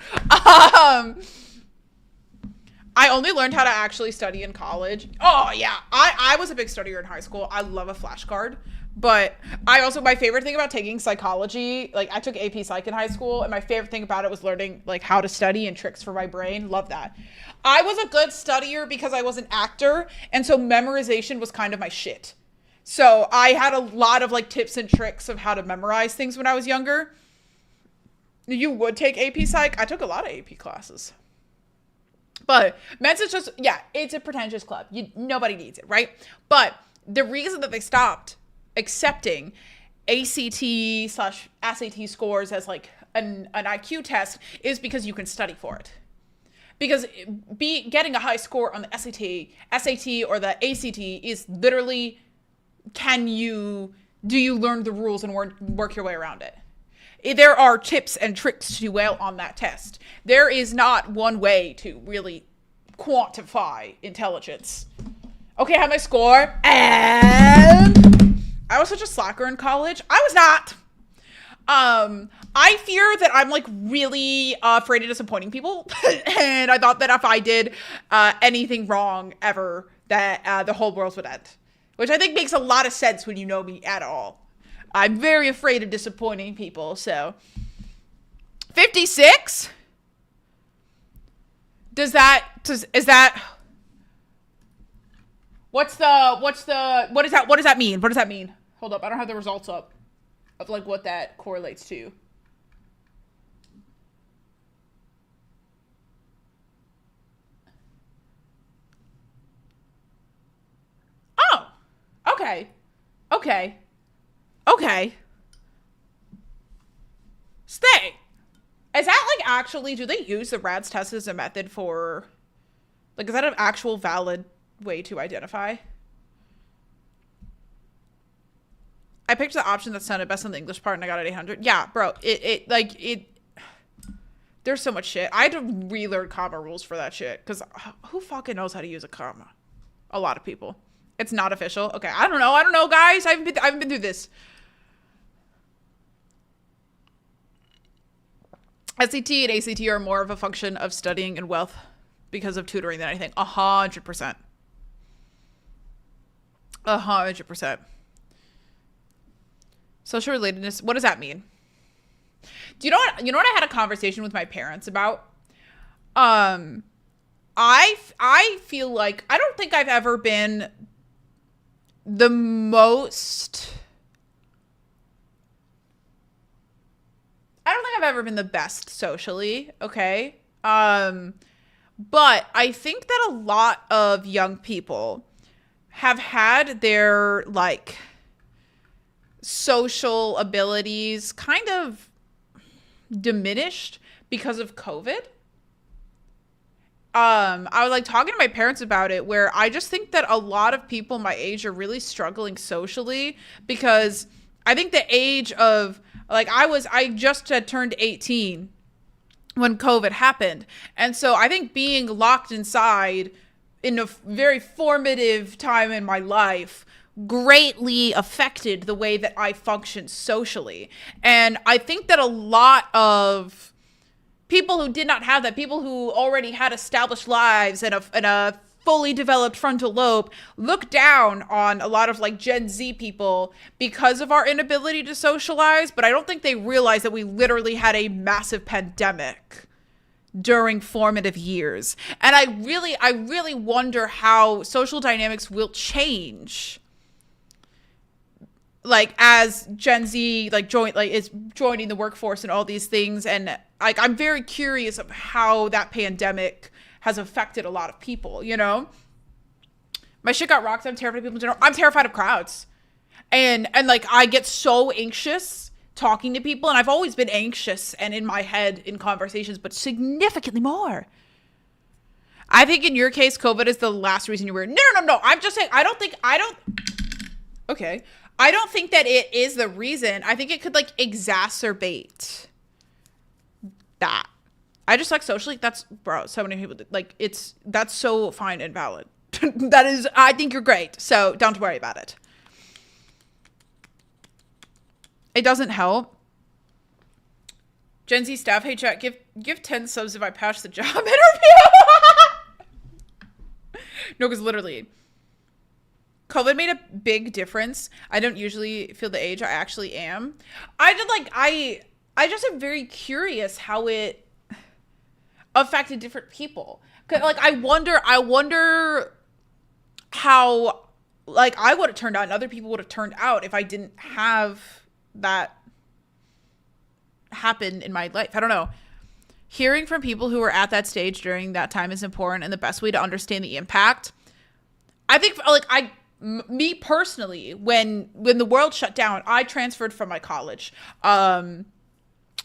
I only learned how to actually study in college. Oh, yeah. I was a big studier in high school. I love a flashcard. But my favorite thing about taking psychology, like I took AP Psych in high school, and my favorite thing about it was learning like how to study and tricks for my brain. Love that. I was a good studier because I was an actor, and so memorization was kind of my shit. So I had a lot of like tips and tricks of how to memorize things when I was younger. You would take AP Psych. I took a lot of AP classes. But Mensa's just, yeah, it's a pretentious club. Nobody needs it, right? But the reason that they stopped accepting ACT/SAT scores as like an IQ test is because you can study for it. Because getting a high score on the SAT or the ACT is literally, do you learn the rules and work your way around it? there are tips and tricks to do well on that test. There is not one way to really quantify intelligence. Okay, I have my score, and I was such a slacker in college. I was not. I fear that I'm like really afraid of disappointing people, and I thought that if I did anything wrong ever, that the whole world would end, which I think makes a lot of sense when you know me at all. I'm very afraid of disappointing people, so 56. Is that what does that mean? What does that mean? Hold up, I don't have the results up of like what that correlates to. Oh, okay. Stay. Is that like actually, do they use the RADS test as a method for, like, is that an actual valid way to identify? I picked the option that sounded best on the English part and I got an 800. Yeah, bro, there's so much shit. I had to relearn comma rules for that shit, because who fucking knows how to use a comma? A lot of people. It's not official. Okay, I don't know, guys. I haven't been through this. SAT and ACT are more of a function of studying and wealth because of tutoring than anything. 100%. 100%. Social relatedness. What does that mean? Do you know what? You know what I had a conversation with my parents about? I feel like I don't think I've ever been the most. I don't think I've ever been the best socially, okay? But I think that a lot of young people have had their, like, social abilities kind of diminished because of COVID. I was, like, talking to my parents about it, where I just think that a lot of people my age are really struggling socially, because I think the age of, like, I just had turned 18 when COVID happened. And so I think being locked inside in a very formative time in my life greatly affected the way that I functioned socially. And I think that a lot of people who did not have that, people who already had established lives and a fully developed frontal lobe, look down on a lot of like Gen Z people because of our inability to socialize. But I don't think they realize that we literally had a massive pandemic during formative years. And I really wonder how social dynamics will change, like, as Gen Z is joining the workforce and all these things. And like, I'm very curious of how that pandemic has affected a lot of people, you know? My shit got rocked. I'm terrified of people in general. I'm terrified of crowds. And like, I get so anxious talking to people, and I've always been anxious and in my head in conversations, but significantly more. I think in your case, COVID is the last reason you were. No. I'm just saying, I don't think that it is the reason. I think it could like exacerbate that. I just like socially, so many people, like, that's so fine and valid. I think you're great. So don't worry about it. It doesn't help. Gen Z staff, hey chat, give 10 subs if I pass the job interview. No, because literally, COVID made a big difference. I don't usually feel the age I actually am. I just am very curious how it affected different people. 'Cause, like, I wonder how, like, I would have turned out and other people would have turned out if I didn't have that happen in my life. I don't know. Hearing from people who were at that stage during that time is important, and the best way to understand the impact. I think, like, me personally, when the world shut down, I transferred from my college.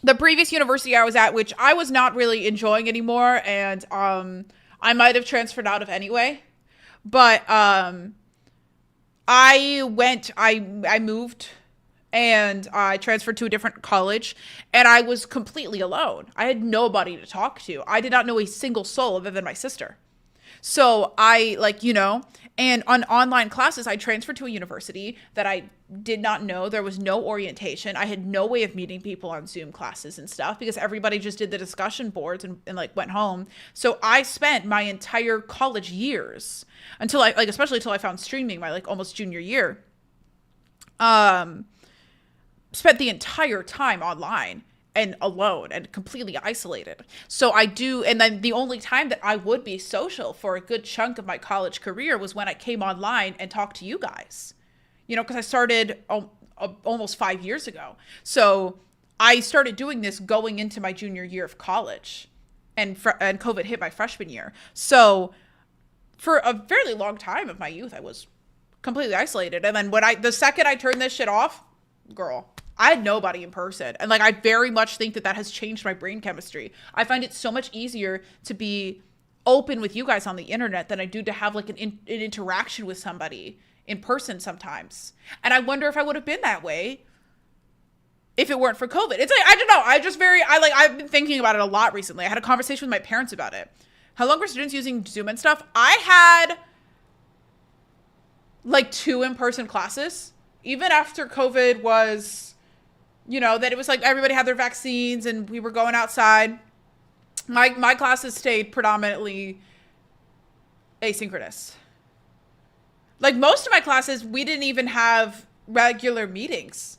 The previous university I was at, which I was not really enjoying anymore, and I might have transferred out of anyway. But I moved and I transferred to a different college, and I was completely alone. I had nobody to talk to. I did not know a single soul other than my sister. So I and on online classes, I transferred to a university that I did not know. There was no orientation. I had no way of meeting people on Zoom classes and stuff because everybody just did the discussion boards and went home. So I spent my entire college years until especially until I found streaming my almost junior year. Spent the entire time online and alone and completely isolated. So and then the only time that I would be social for a good chunk of my college career was when I came online and talked to you guys, because I started almost 5 years ago. So I started doing this going into my junior year of college, and COVID hit my freshman year. So for a fairly long time of my youth, I was completely isolated. And then the second I turned this shit off, girl, I had nobody in person. And I very much think that has changed my brain chemistry. I find it so much easier to be open with you guys on the internet than I do to have an interaction with somebody in person sometimes. And I wonder if I would have been that way if it weren't for COVID. It's I don't know. I've been thinking about it a lot recently. I had a conversation with my parents about it. How long were students using Zoom and stuff? I had 2 in-person classes. Even after COVID was, that it was everybody had their vaccines and we were going outside. My classes stayed predominantly asynchronous. Most of my classes, we didn't even have regular meetings.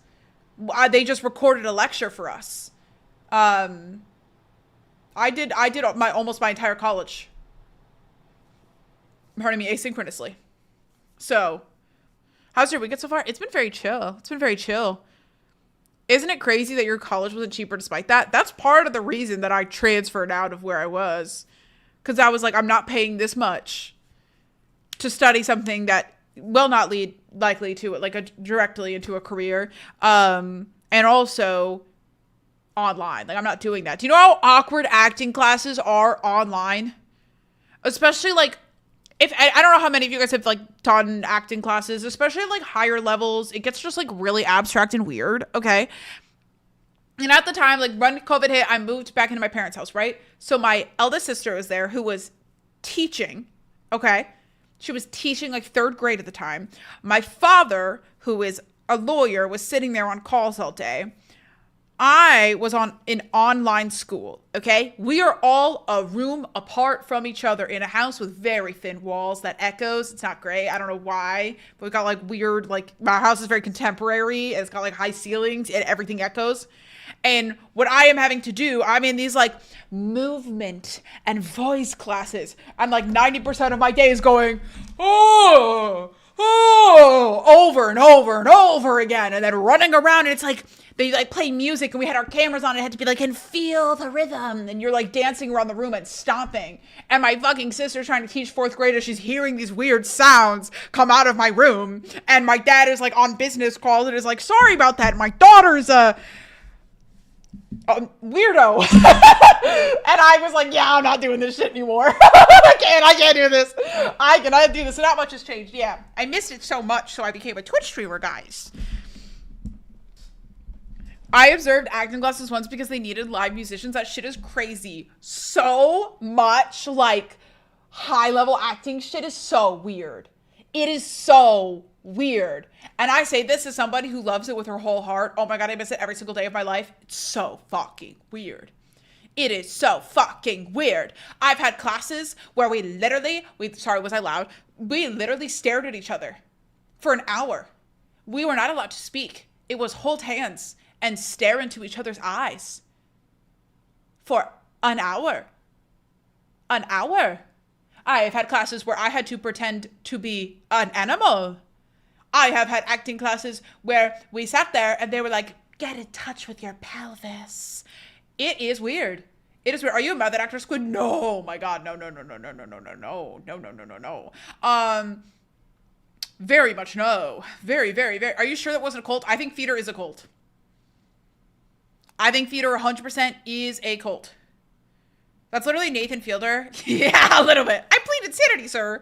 They just recorded a lecture for us. I did almost my entire college, pardon me, asynchronously. So, how's your weekend so far? It's been very chill. Isn't it crazy that your college wasn't cheaper despite that? That's part of the reason that I transferred out of where I was. Because I was I'm not paying this much to study something that will not lead likely to directly into a career. And also online. I'm not doing that. Do you know how awkward acting classes are online? Especially if I don't know how many of you guys have done acting classes, especially at higher levels, it gets just really abstract and weird. Okay. And at the time, when COVID hit, I moved back into my parents' house, right? So my eldest sister was there who was teaching. Okay. She was teaching 3rd grade at the time. My father, who is a lawyer, was sitting there on calls all day. I was on an online school, okay? We are all a room apart from each other in a house with very thin walls that echoes. It's not great. I don't know why. But we've got weird, my house is very contemporary. And it's got high ceilings and everything echoes. And what I am having to do, I'm in these movement and voice classes. I'm 90% of my day is going, oh, over and over and over again. And then running around, and it's they play music, and we had our cameras on, and it had to be and feel the rhythm, and you're dancing around the room and stomping. And my fucking sister's trying to teach 4th graders. She's hearing these weird sounds come out of my room, and my dad is on business calls and is sorry about that. My daughter's a weirdo. And I was yeah, I'm not doing this shit anymore. I can't do this. I cannot do this. So not much has changed. Yeah, I missed it so much, so I became a Twitch streamer, guys. I observed acting classes once because they needed live musicians. That shit is crazy. So much high level acting shit is so weird. It is so weird. And I say this as somebody who loves it with her whole heart. Oh my God, I miss it every single day of my life. It's so fucking weird. It is so fucking weird. I've had classes where sorry, was I loud? We literally stared at each other for an hour. We were not allowed to speak. It was hold hands and stare into each other's eyes for an hour. An hour. I have had classes where I had to pretend to be an animal. I have had acting classes where we sat there and they were get in touch with your pelvis. It is weird. It is weird. Are you a method actor, Squid? No, my God. No. Very much no. Very, very, very. Are you sure that wasn't a cult? I think theater is a cult. I think theater 100% is a cult. That's literally Nathan Fielder. Yeah, a little bit. I plead insanity, sir.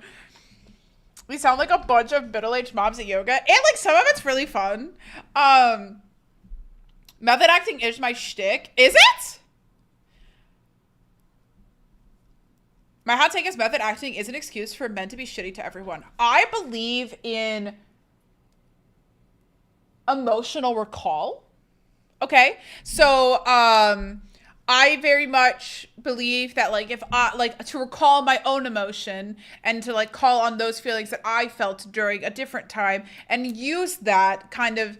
We sound like a bunch of middle-aged moms at yoga. And, like, some of it's really fun. Method acting is my shtick. Is it? My hot take is method acting is an excuse for men to be shitty to everyone. I believe in emotional recall. Okay? So, I very much believe that, like, if I, like, to recall my own emotion and to, like, call on those feelings that I felt during a different time and use that kind of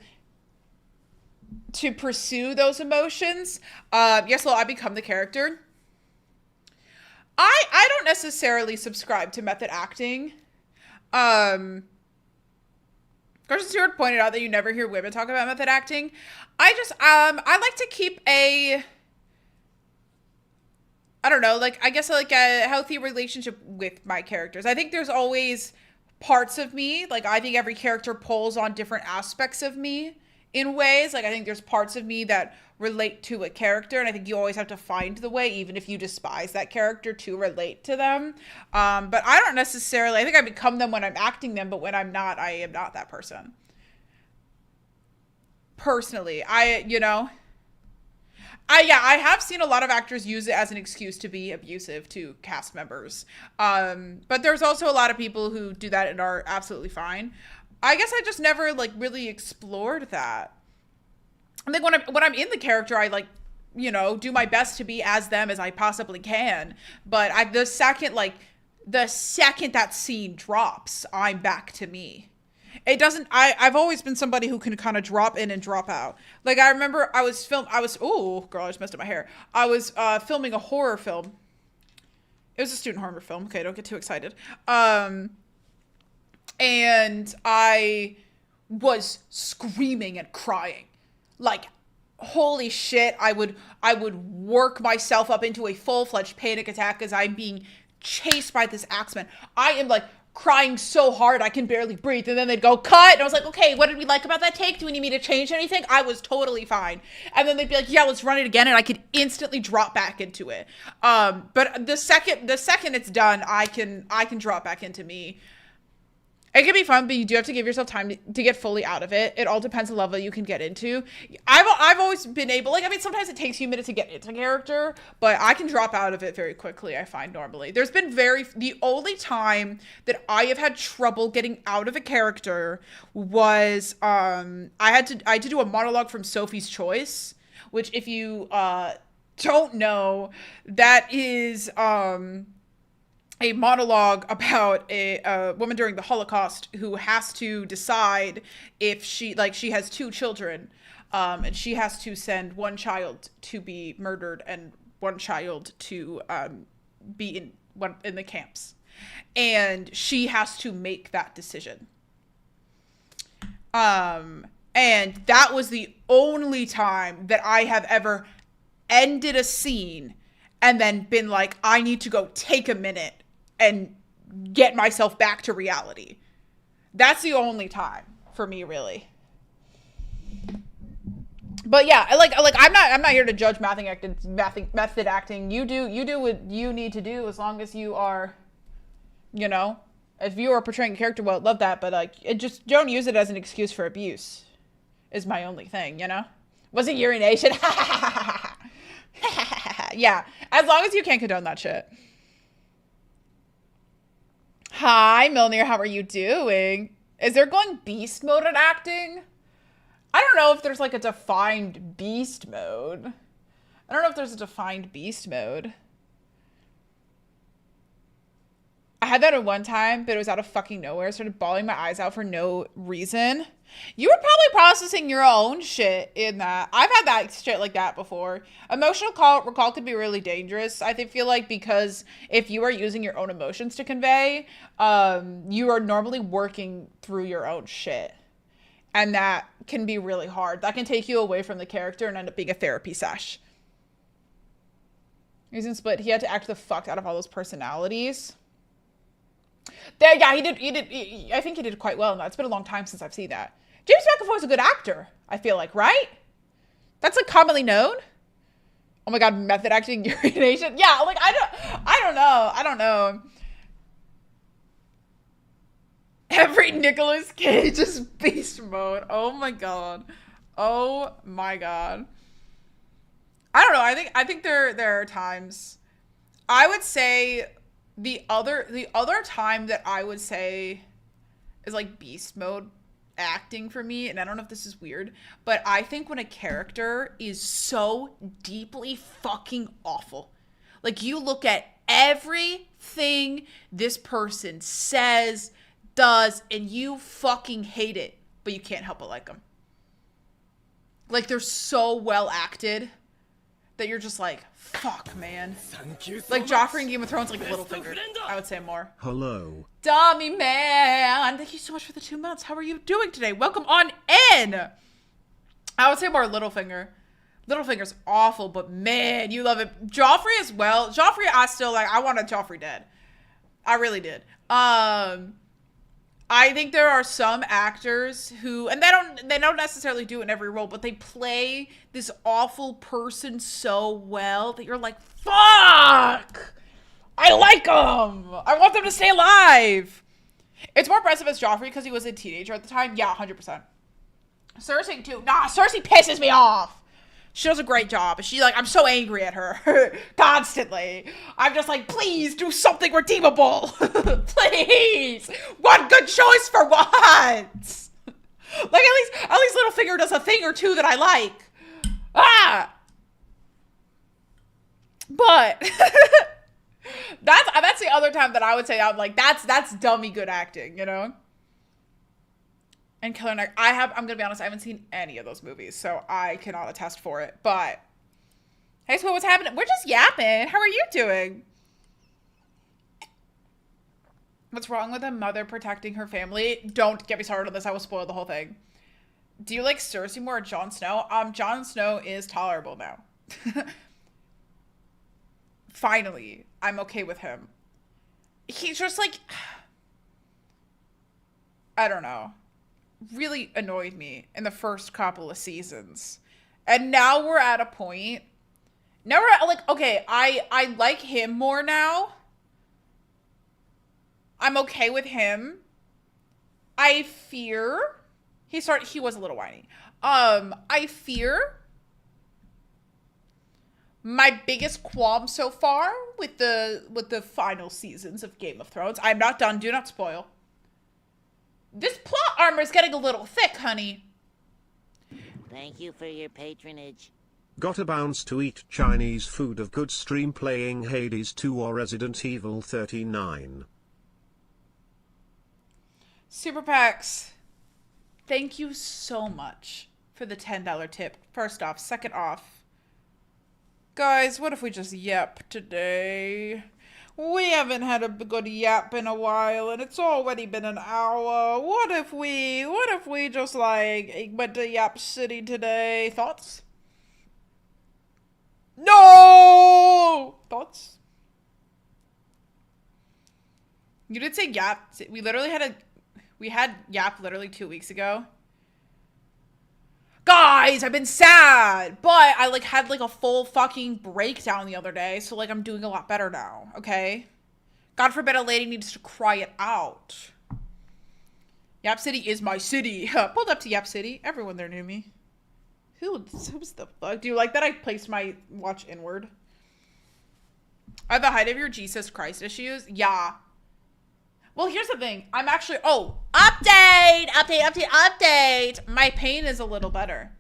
to pursue those emotions. Yes, well, I become the character. I don't necessarily subscribe to method acting. Carson Stewart pointed out that you never hear women talk about method acting. I like to keep I don't know, like, I guess like a healthy relationship with my characters. I think there's always parts of me, like, I think every character pulls on different aspects of me in ways. Like, I think there's parts of me that relate to a character, and I think you always have to find the way, even if you despise that character, to relate to them. But I don't necessarily, I think I become them when I'm acting them, but when I'm not, I am not that person. Personally, I have seen a lot of actors use it as an excuse to be abusive to cast members. But there's also a lot of people who do that and are absolutely fine. I guess I just never, like, really explored that. I think when I'm in the character, I, like, do my best to be as them as I possibly can. But the second that scene drops, I'm back to me. It doesn't, I've always been somebody who can kind of drop in and drop out. Like, I remember oh, girl, I just messed up my hair. I was filming a horror film. It was a student horror film. Okay, don't get too excited. And I was screaming and crying. Like, holy shit, I would work myself up into a full-fledged panic attack as I'm being chased by this axeman. I am, like, crying so hard I can barely breathe. And then they'd go, cut. And I was like, okay, what did we like about that take? Do we need me to change anything? I was totally fine. And then they'd be like, yeah, let's run it again. And I could instantly drop back into it. But the second it's done, I can drop back into me. It can be fun, but you do have to give yourself time to get fully out of it. It all depends on the level you can get into. I've always been able, like, I mean, sometimes it takes you a minute to get into character, but I can drop out of it very quickly, I find, normally. There's been the only time that I have had trouble getting out of a character was, I had to do a monologue from Sophie's Choice, which, if you don't know, that is, a monologue about a woman during the Holocaust who has to decide if she has two children, and she has to send one child to be murdered and one child to be in the camps, and she has to make that decision. And that was the only time that I have ever ended a scene and then been like, I need to go take a minute and get myself back to reality. That's the only time for me, really. But yeah, like I'm not here to judge method acting. You do what you need to do, as long as you are, if you are portraying a character well, love that. But like, just don't use it as an excuse for abuse. Is my only thing, Was it urination? Yeah, as long as you can't condone that shit. Hi, Milner, how are you doing? Is there going beast mode at acting? I don't know if there's like a defined beast mode. I don't know if there's a defined beast mode. I had that at one time, but it was out of fucking nowhere. I started bawling my eyes out for no reason. You were probably processing your own shit in that. I've had that shit like that before. Emotional recall could be really dangerous. I feel like, because if you are using your own emotions to convey, you are normally working through your own shit. And that can be really hard. That can take you away from the character and end up being a therapy sesh. Reason Split, he had to act the fuck out of all those personalities. Yeah, he did. I think he did quite well in that. It's been a long time since I've seen that. James McAvoy's a good actor, I feel like, right? That's like commonly known. Oh my god, method acting, urination. Yeah, like I don't know. Every Nicolas Cage is beast mode. Oh my god. Oh my god. I don't know. I think there are times. I would say the other time that I would say is like beast mode acting for me, and I don't know if this is weird, but I think when a character is so deeply fucking awful. Like you look at everything this person says, does, and you fucking hate it, but you can't help but like them. Like they're so well acted that you're just like, fuck, man. Like Joffrey in Game of Thrones, like Littlefinger, I would say more.
Hello.
Dummy man, thank you so much for the 2 months. How are you doing today? Welcome on in. I would say more Littlefinger. Littlefinger's awful, but man, you love it. Joffrey as well. Joffrey, I still like. I wanted Joffrey dead. I really did. I think there are some actors who, and they don't necessarily do it in every role, but they play this awful person so well that you're like, fuck! I like them! I want them to stay alive! It's more impressive as Joffrey because he was a teenager at the time. Yeah, 100%. Cersei too. Nah, Cersei pisses me off! She does a great job. She's like, I'm so angry at her constantly. I'm just like, please do something redeemable. Please. One good choice for once. Like at least Littlefinger does a thing or two that I like. Ah. But that's the other time that I would say I'm like, that's dummy good acting, you know? And Killer Night, I'm gonna be honest, I haven't seen any of those movies, so I cannot attest for it. But hey, so what's happening? We're just yapping. How are you doing? What's wrong with a mother protecting her family? Don't get me started on this. I will spoil the whole thing. Do you like Cersei more or Jon Snow? Jon Snow is tolerable now. Finally, I'm okay with him. He's just like, I don't know. Really annoyed me in the first couple of seasons. And now we're at a point. Now we're at, like, okay, I like him more now. I'm okay with him. I fear he was a little whiny. I fear my biggest qualm so far with the final seasons of Game of Thrones. I'm not done, do not spoil. This plot armor is getting a little thick, honey.
Thank you for your patronage.
Gotta bounce to eat Chinese food of good stream playing Hades 2 or Resident Evil 39.
Super Packs. Thank you so much for the $10 tip. First off. Second off. Guys, what if we just yap today? We haven't had a good yap in a while, and it's already been an hour. What if we just, like, went to Yap City today? Thoughts? No! Thoughts? You did say Yap. We had Yap literally 2 weeks ago. Guys, I've been sad, but I had a full fucking breakdown the other day, so I'm doing a lot better now, okay? God forbid a lady needs to cry it out. Yap City is my city. Pulled up to Yap City. Everyone there knew me. Who's the fuck? Do you like that I placed my watch inward? At the height of your Jesus Christ issues? Yeah. Well, here's the thing. I'm actually... Oh, update! My pain is a little better.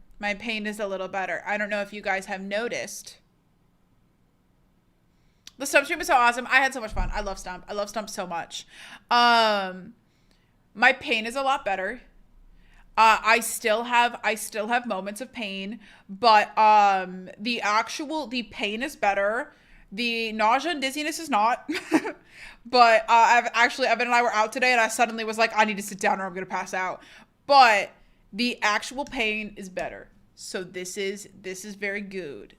I don't know if you guys have noticed. The Stump stream is so awesome. I had so much fun. I love Stump so much. My pain is a lot better. I still have moments of pain, but the pain is better. The nausea and dizziness is not. But Evan and I were out today, and I suddenly was like, I need to sit down or I'm gonna pass out. But the actual pain is better. So this is very good.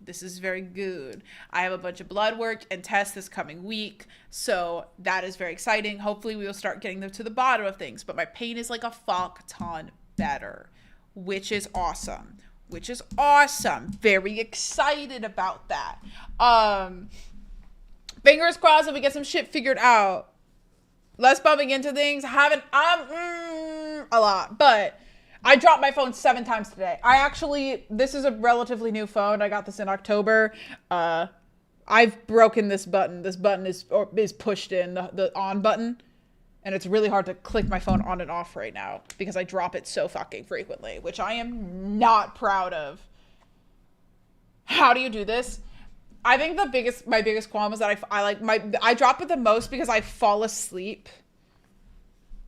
I have a bunch of blood work and tests this coming week, so that is very exciting. Hopefully we will start getting to the bottom of things. But my pain is like a fuck ton better, which is awesome. Very excited about that. Fingers crossed that we get some shit figured out. less bumping into things. Haven't a lot, but I dropped my phone 7 times today. This is a relatively new phone. I got this in October. I've broken this button. This button is pushed in, the on button. And it's really hard to click my phone on and off right now because I drop it so fucking frequently, which I am not proud of. How do you do this? I think my biggest qualm is that I drop it the most because I fall asleep.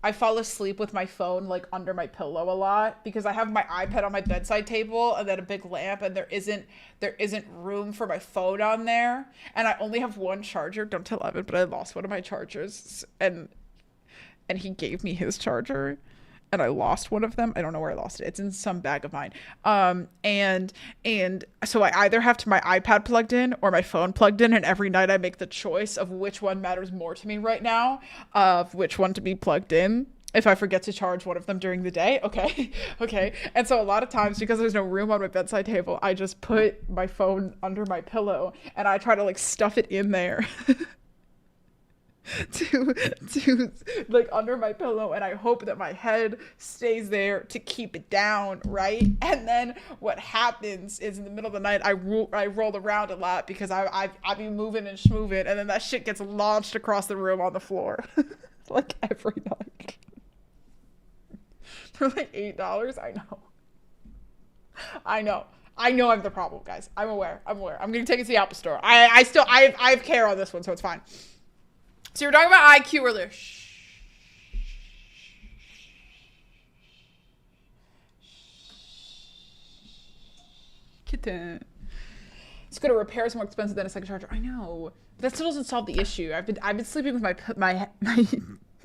I fall asleep with my phone like under my pillow a lot because I have my iPad on my bedside table and then a big lamp, and there isn't room for my phone on there. And I only have one charger. Don't tell Evan, but I lost one of my chargers, and he gave me his charger, and I lost one of them. I don't know where I lost it. It's in some bag of mine. And so I either have my iPad plugged in or my phone plugged in, and every night I make the choice of which one matters more to me right now, of which one to be plugged in. If I forget to charge one of them during the day, okay. And so a lot of times, because there's no room on my bedside table, I just put my phone under my pillow, and I try to like stuff it in there. to like under my pillow, and I hope that my head stays there to keep it down, right? And then what happens is in the middle of the night I roll around a lot because I be moving and schmoving, and then that shit gets launched across the room on the floor like every night. For like $8. I know I'm the problem, guys. I'm aware. I'm gonna take it to the Apple store. I have care on this one, so it's fine. So you were talking about IQ earlier. Kitten. It's good. A repair is more expensive than a second charger. I know, but that still doesn't solve the issue. I've been sleeping with my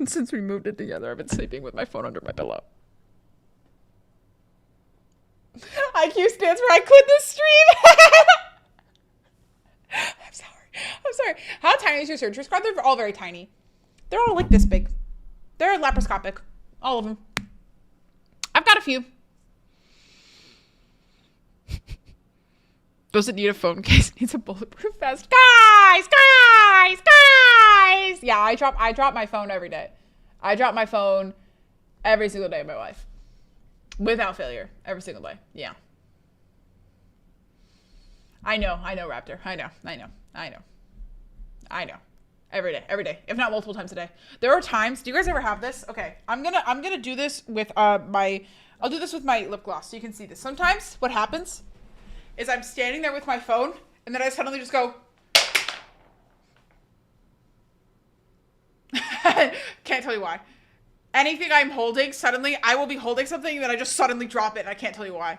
since we moved in together. I've been sleeping with my phone under my pillow. IQ stands for I quit this stream. I'm sorry. How tiny is your surgery squad? They're all very tiny. They're all like this big. They're laparoscopic. All of them. I've got a few. Doesn't need a phone case. Needs a bulletproof vest. Guys! Yeah, I drop my phone every day. I drop my phone every single day of my life. Without failure. Every single day. Yeah. I know, Raptor. I know. Every day, if not multiple times a day. There are times, do you guys ever have this? Okay, I'm gonna do this with I'll do this with my lip gloss so you can see this. Sometimes what happens is I'm standing there with my phone and then I suddenly just go. Can't tell you why. Anything I'm holding, suddenly I will be holding something and then I just suddenly drop it and I can't tell you why.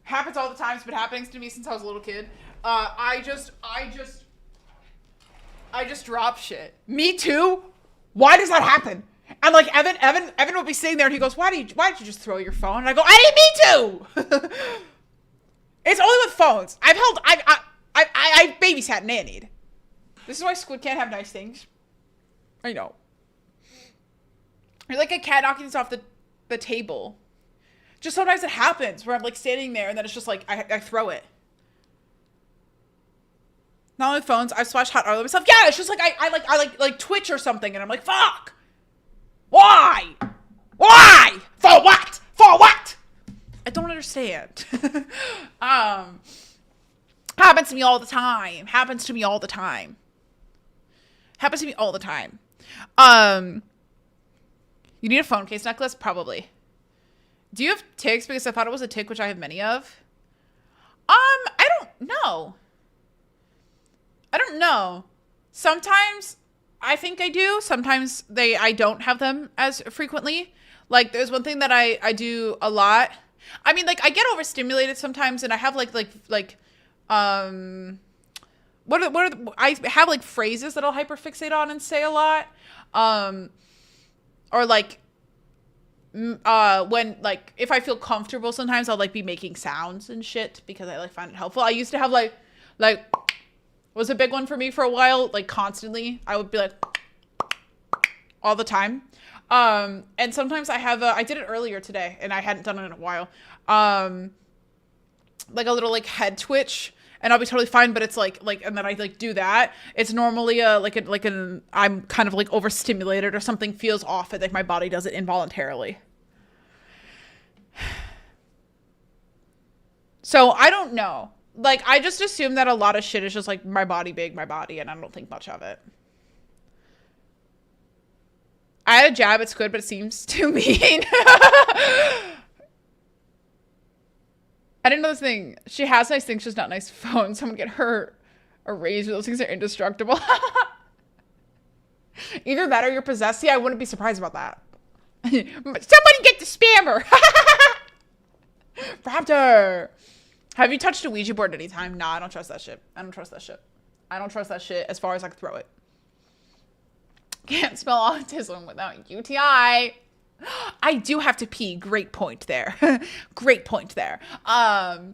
Happens all the time. It's been happening to me since I was a little kid. I just drop shit. Me too. Why does that happen? And like Evan will be sitting there and he goes, why did you just throw your phone? And I go, I didn't mean to. It's only with phones. I've babysat nannied. This is why Squid can't have nice things. I know. You're like a cat knocking this off the table. Just sometimes it happens where I'm like standing there and then it's just like I throw it. Not only with phones, I've splashed hot oil on myself. Yeah, it's just like I like Twitch or something and I'm like, fuck! Why? For what? I don't understand. Happens to me all the time. You need a phone case necklace? Probably. Do you have ticks? Because I thought it was a tick, which I have many of. I don't know. Sometimes I think I do. Sometimes I don't have them as frequently. Like there's one thing that I do a lot. I mean, like I get overstimulated sometimes, and I have I have like phrases that I'll hyperfixate on and say a lot. Or like when like if I feel comfortable, sometimes I'll like be making sounds and shit because I like find it helpful. I used to have like was a big one for me for a while, like constantly. I would be like all the time. And sometimes I did it earlier today and I hadn't done it in a while. Like a little like head twitch. and I'll be totally fine. But it's like, and then I like do that. It's normally I'm kind of like overstimulated or something feels off, and like my body does it involuntarily. So I don't know. Like, I just assume that a lot of shit is just like my body, and I don't think much of it. I had a jab at Squid, but it seems too mean. I didn't know this thing. She has nice things, just not nice phones. Someone get her a razor. Those things are indestructible. Either that or you're possessed. Yeah, I wouldn't be surprised about that. Somebody get the spammer. Raptor. Have you touched a Ouija board anytime? Nah, I don't trust that shit. I don't trust that shit as far as I can throw it. Can't spell autism without UTI. I do have to pee. Great point there. Great point there. But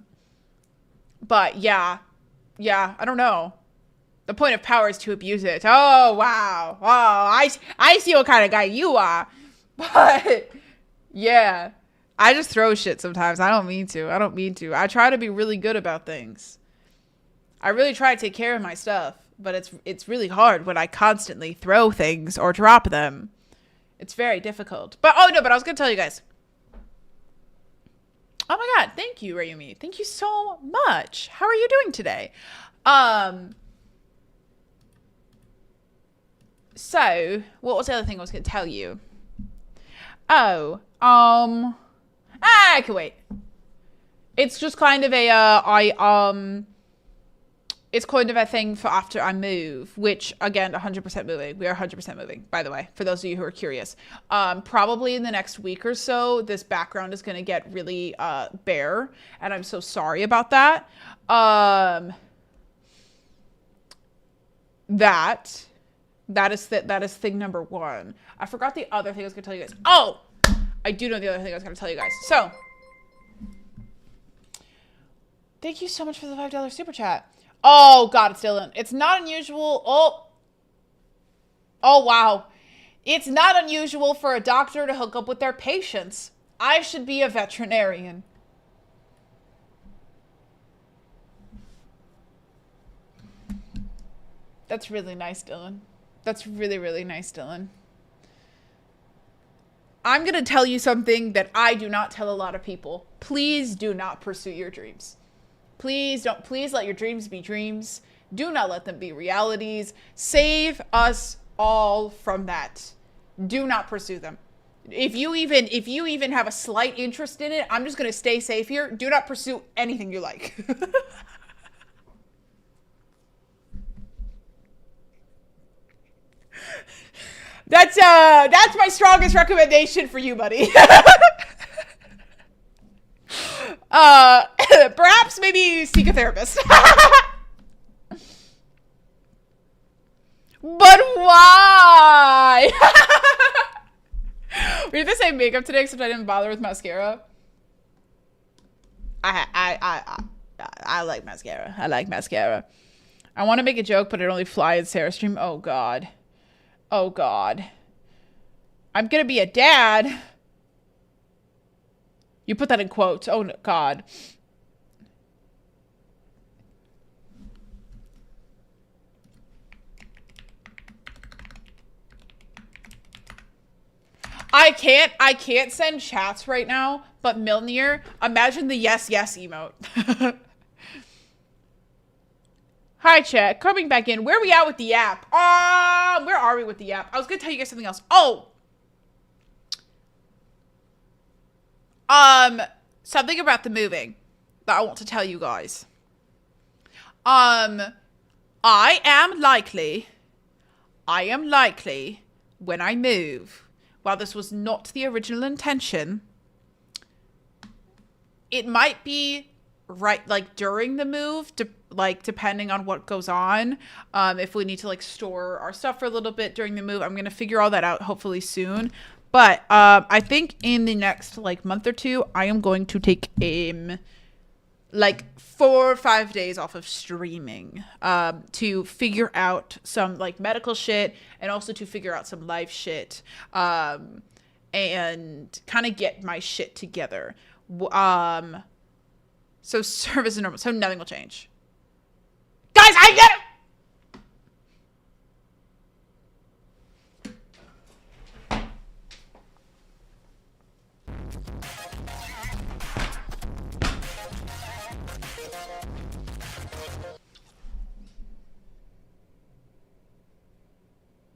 yeah, I don't know. The point of power is to abuse it. Oh, wow. I see what kind of guy you are. But yeah, I just throw shit sometimes. I don't mean to. I try to be really good about things. I really try to take care of my stuff, but it's really hard when I constantly throw things or drop them. It's very difficult. But I was going to tell you guys. Oh my God. Thank you, Rayumi. Thank you so much. How are you doing today? So what was the other thing I was going to tell you? I can wait. It's just kind of it's kind of a thing for after I move, which again, 100% moving. We are 100% moving, by the way, for those of you who are curious. Probably in the next week or so, this background is going to get really bare, and I'm so sorry about that. That is thing number one. I forgot the other thing I was going to tell you guys. Oh, I do know the other thing I was going to tell you guys. So, thank you so much for the $5 super chat. Oh, God, it's Dylan. It's not unusual. Oh, wow. It's not unusual for a doctor to hook up with their patients. I should be a veterinarian. That's really nice, Dylan. That's really, really nice, Dylan. I'm going to tell you something that I do not tell a lot of people. Please do not pursue your dreams. Please let your dreams be dreams. Do not let them be realities. Save us all from that. Do not pursue them. If you even have a slight interest in it, I'm just going to stay safe here. Do not pursue anything you like. That's my strongest recommendation for you, buddy. Perhaps maybe seek a therapist. But why? We did the same makeup today, except I didn't bother with mascara. I like mascara. I want to make a joke, but it only flies in Sarah's stream. Oh God. I'm gonna be a dad. You put that in quotes. Oh, God. I can't send chats right now, but Milnir, imagine the yes emote. Hi, chat. Coming back in. Where are we at with the app? Where are we with the app? I was gonna tell you guys something else. Something about the moving that I want to tell you guys. I am likely when I move, while this was not the original intention, it might be right, like during the move, depending on what goes on. If we need to like store our stuff for a little bit during the move, I'm going to figure all that out hopefully soon. But I think in the next like month or two, I am going to take like 4 or 5 days off of streaming to figure out some like medical shit and also to figure out some life shit and kind of get my shit together. So service is normal. So nothing will change. guys, I get it.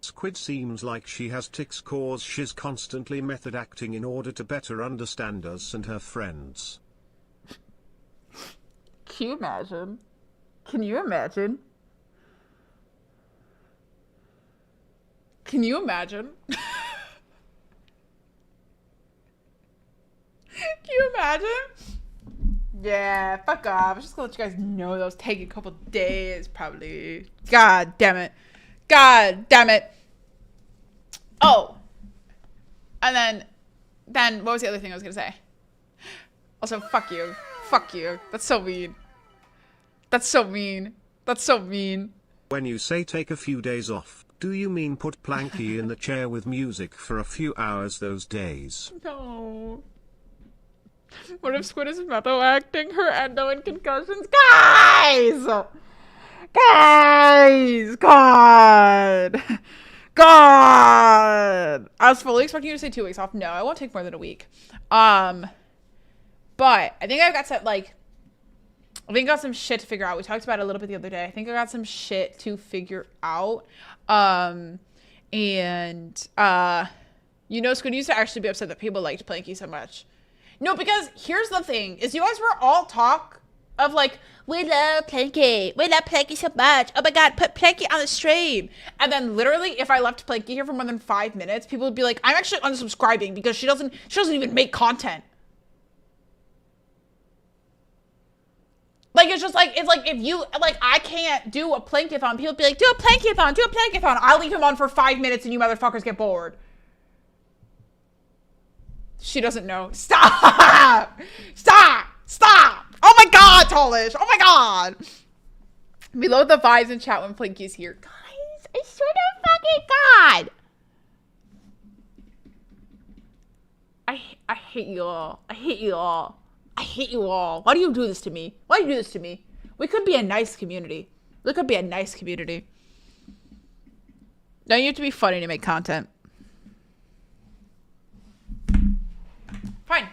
Squid seems like she has tics cause she's constantly method acting in order to better understand us and her friends.
Can you imagine? Can you imagine? Can you imagine? Can you imagine? Yeah, fuck off. I'm just gonna let you guys know that was taking a couple days, probably. God damn it. God damn it. Oh. And then what was the other thing I was gonna say? Also, fuck you. Fuck you. That's so mean. That's so mean. That's so mean.
When you say take a few days off, do you mean put Planky in the chair with music for a few hours those days?
No. What if Squid is metho acting her endo and concussions? Guys! Guys! God! God! I was fully expecting you to say 2 weeks off. No, I won't take more than a week. But I think I've got some, like, I think I got some shit to figure out. We talked about it a little bit the other day. I think I got some shit to figure out. You know, Squid used to actually be upset that people liked Planky so much. No, because here's the thing, is you guys were all talk of like, we love Planky so much. Oh my god, put Planky on the stream. And then literally, if I left Planky here for more than 5 minutes, people would be like, I'm actually unsubscribing because she doesn't even make content. Like, it's like if you, like, I can't do a Plankathon. People be like, do a Plankathon. I'll leave him on for 5 minutes and you motherfuckers get bored. She doesn't know. Stop! Stop! Stop! Oh my god, Tallish! Oh my god! Below the vibes in chat when Planky's here. Guys, I swear to fucking god! I hate you all. I hate you all. I hate you all. Why do you do this to me? Why do you do this to me? We could be a nice community. We could be a nice community. Don't you have to be funny to make content? Fine.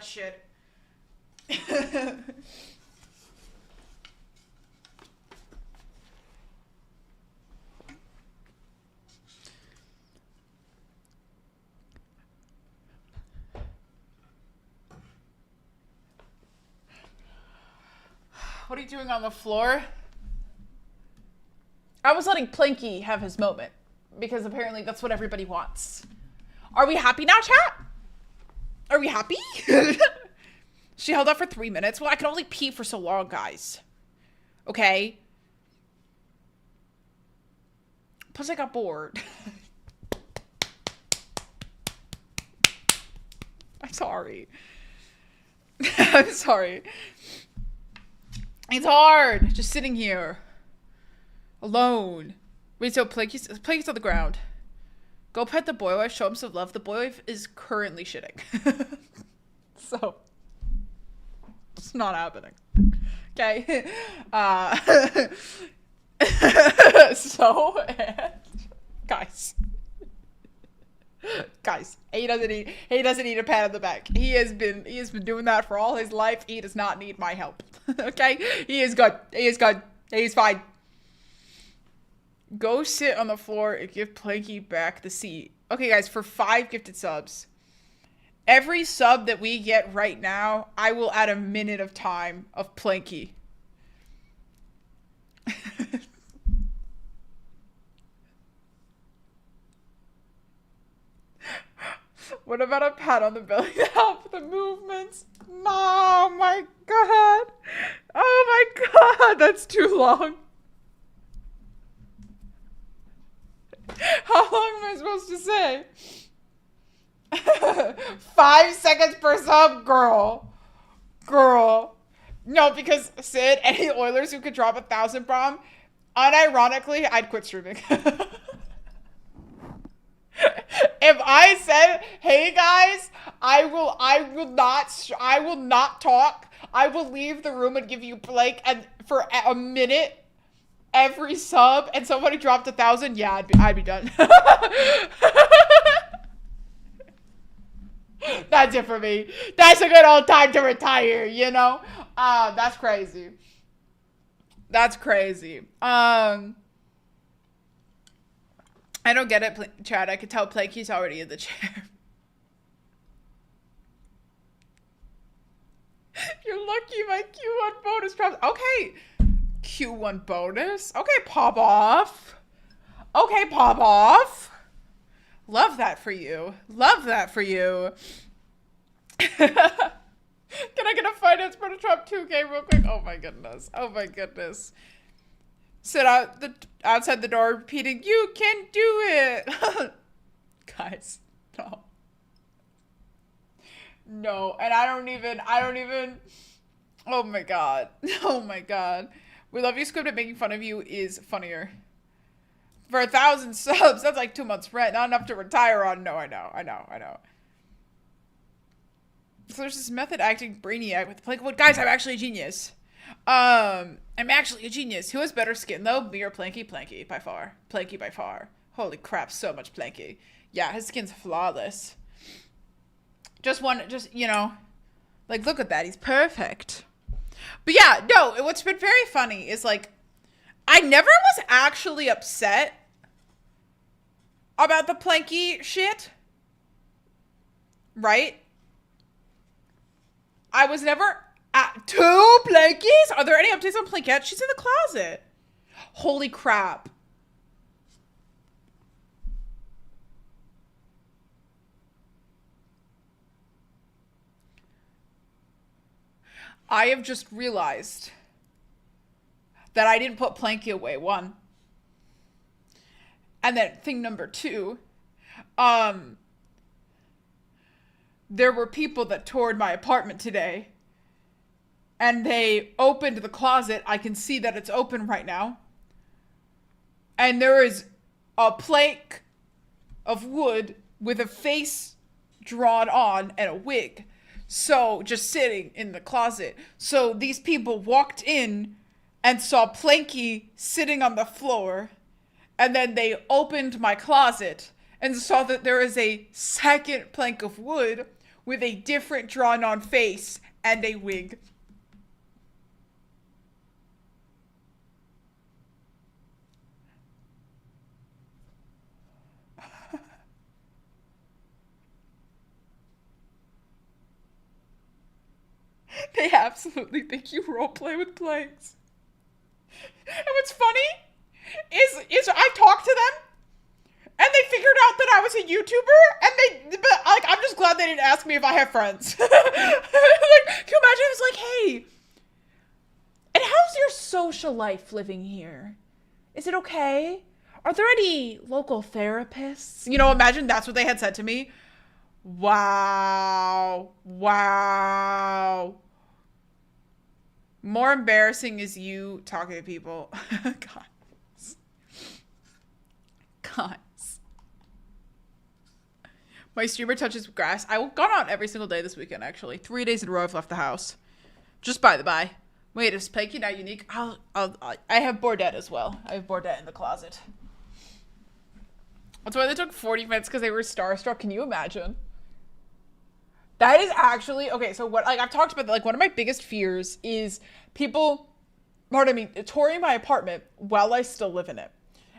that shit. What are you doing on the floor? I was letting Planky have his moment because apparently that's what everybody wants. Are we happy now, chat? Are we happy? She held up for 3 minutes. Well, I can only pee for so long, guys. Okay? Plus I got bored. I'm sorry. I'm sorry. It's hard just sitting here alone. Wait, so Planky's on the ground. Go pet the boy wife, show him some love. The boy wife is currently shitting. So it's not happening. Okay. So guys. Guys, he doesn't need a pat on the back. He has been doing that for all his life. He does not need my help. Okay? He is good. He is good. He's fine. Go sit on the floor and give Planky back the seat. Okay, guys, for 5 gifted subs. Every sub that we get right now, I will add a minute of time of Planky. What about a pat on the belly to help the movements? No, oh my god. Oh my god, that's too long. How long am I supposed to say? 5 seconds per sub, girl. Girl. No, because Sid, any Oilers who could drop 1,000 bomb, unironically, I'd quit streaming. If I said, hey guys, I will not talk. I will leave the room and give you Blake and for a minute every sub and somebody dropped 1,000, yeah, I'd be done. That's it for me. That's a good old time to retire, you know? That's crazy. That's crazy. I don't get it, Chad. I could tell Planky's already in the chair. You're lucky my Q1 bonus drops. Okay. Q1 bonus. Okay, pop off. Okay, pop off. Love that for you. Love that for you. Can I get a finance bro to drop 2K real quick? Oh my goodness. Oh my goodness. Sit outside the door repeating, you can do it. Guys, no. No, and I don't even, oh my god. Oh my god. We love you, Squid, but making fun of you is funnier. For 1,000 subs, that's like 2 months rent. Not enough to retire on. No, I know. So there's this method acting brainiac with Plank. Well, guys, I'm actually a genius. I'm actually a genius. Who has better skin though? Me or Planky? Planky by far. Planky by far. Holy crap, so much Planky. Yeah, his skin's flawless. Just, you know, like, look at that. He's perfect. But yeah, no, what's been very funny is like, I never was actually upset about the Planky shit. Right? I was never at 2 Plankies? Are there any updates on Plankette? She's in the closet. Holy crap. I have just realized that I didn't put Planky away, 1. And then thing number 2, there were people that toured my apartment today and they opened the closet. I can see that it's open right now. And there is a plank of wood with a face drawn on and a wig. So just sitting in the closet. So these people walked in and saw Planky sitting on the floor. And then they opened my closet and saw that there is a second plank of wood with a different drawn on face and a wig. They absolutely think you roleplay with planks. And what's funny is I've talked to them and they figured out that I was a YouTuber and but like, I'm just glad they didn't ask me if I have friends. Like, can you imagine if it's like, hey, and how's your social life living here? Is it okay? Are there any local therapists? You know, imagine that's what they had said to me. Wow. Wow. More embarrassing is you talking to people. Guys. My streamer touches grass. I gone out every single day this weekend, actually. 3 days in a row I've left the house. Just by the by. Wait, is Planky not unique? I have Bordet as well. I have Bordet in the closet. That's why they took 40 minutes, because they were starstruck. Can you imagine? That is actually, okay, so what, like, I've talked about, like, one of my biggest fears is people, touring my apartment while I still live in it.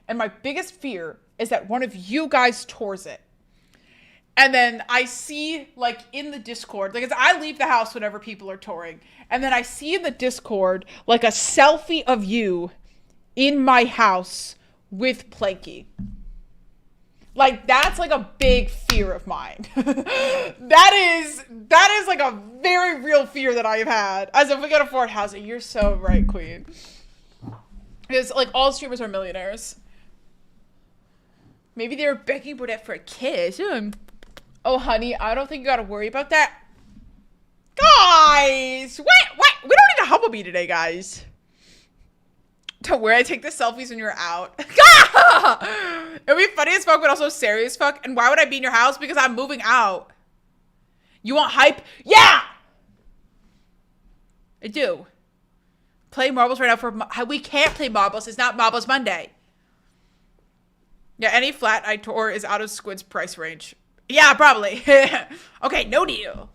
And my biggest fear is that one of you guys tours it. And then I see, like, in the Discord, like, I leave the house whenever people are touring. And then I see in the Discord, like, a selfie of you in my house with Planky. Like, that's, like, a big fear of mine. That is, like, a very real fear that I have had. As if we can afford housing. You're so right, queen. Because, like, all streamers are millionaires. Maybe they were begging Burdett for a kiss. Oh, honey, I don't think you gotta worry about that. Guys! What? We don't need a humble bee today, guys. Don't worry, I take the selfies when you're out. It'd be funny as fuck, but also serious as fuck. And why would I be in your house? Because I'm moving out. You want hype? Yeah! I do. Play marbles right now for... We can't play marbles. It's not Marbles Monday. Yeah, any flat I tore is out of Squid's price range. Yeah, probably. Okay, no deal.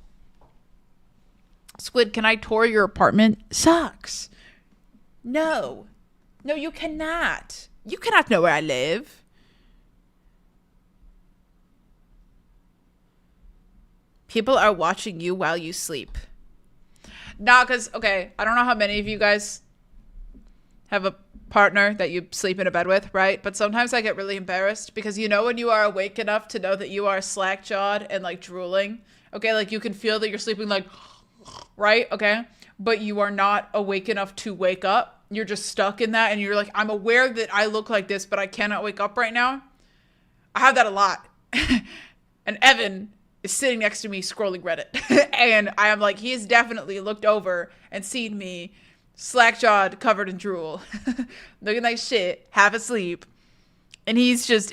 Squid, can I tour your apartment? Sucks. No. No, you cannot. You cannot know where I live. People are watching you while you sleep. Nah, because, okay, I don't know how many of you guys have a partner that you sleep in a bed with, right? But sometimes I get really embarrassed because you know when you are awake enough to know that you are slack-jawed and, like, drooling? Okay, like, you can feel that you're sleeping, like, right? Okay? But you are not awake enough to wake up. You're just stuck in that, and you're like, I'm aware that I look like this, but I cannot wake up right now. I have that a lot. And Evan is sitting next to me scrolling Reddit. And I am like, he has definitely looked over and seen me slack-jawed, covered in drool, looking like shit, half asleep. And he's just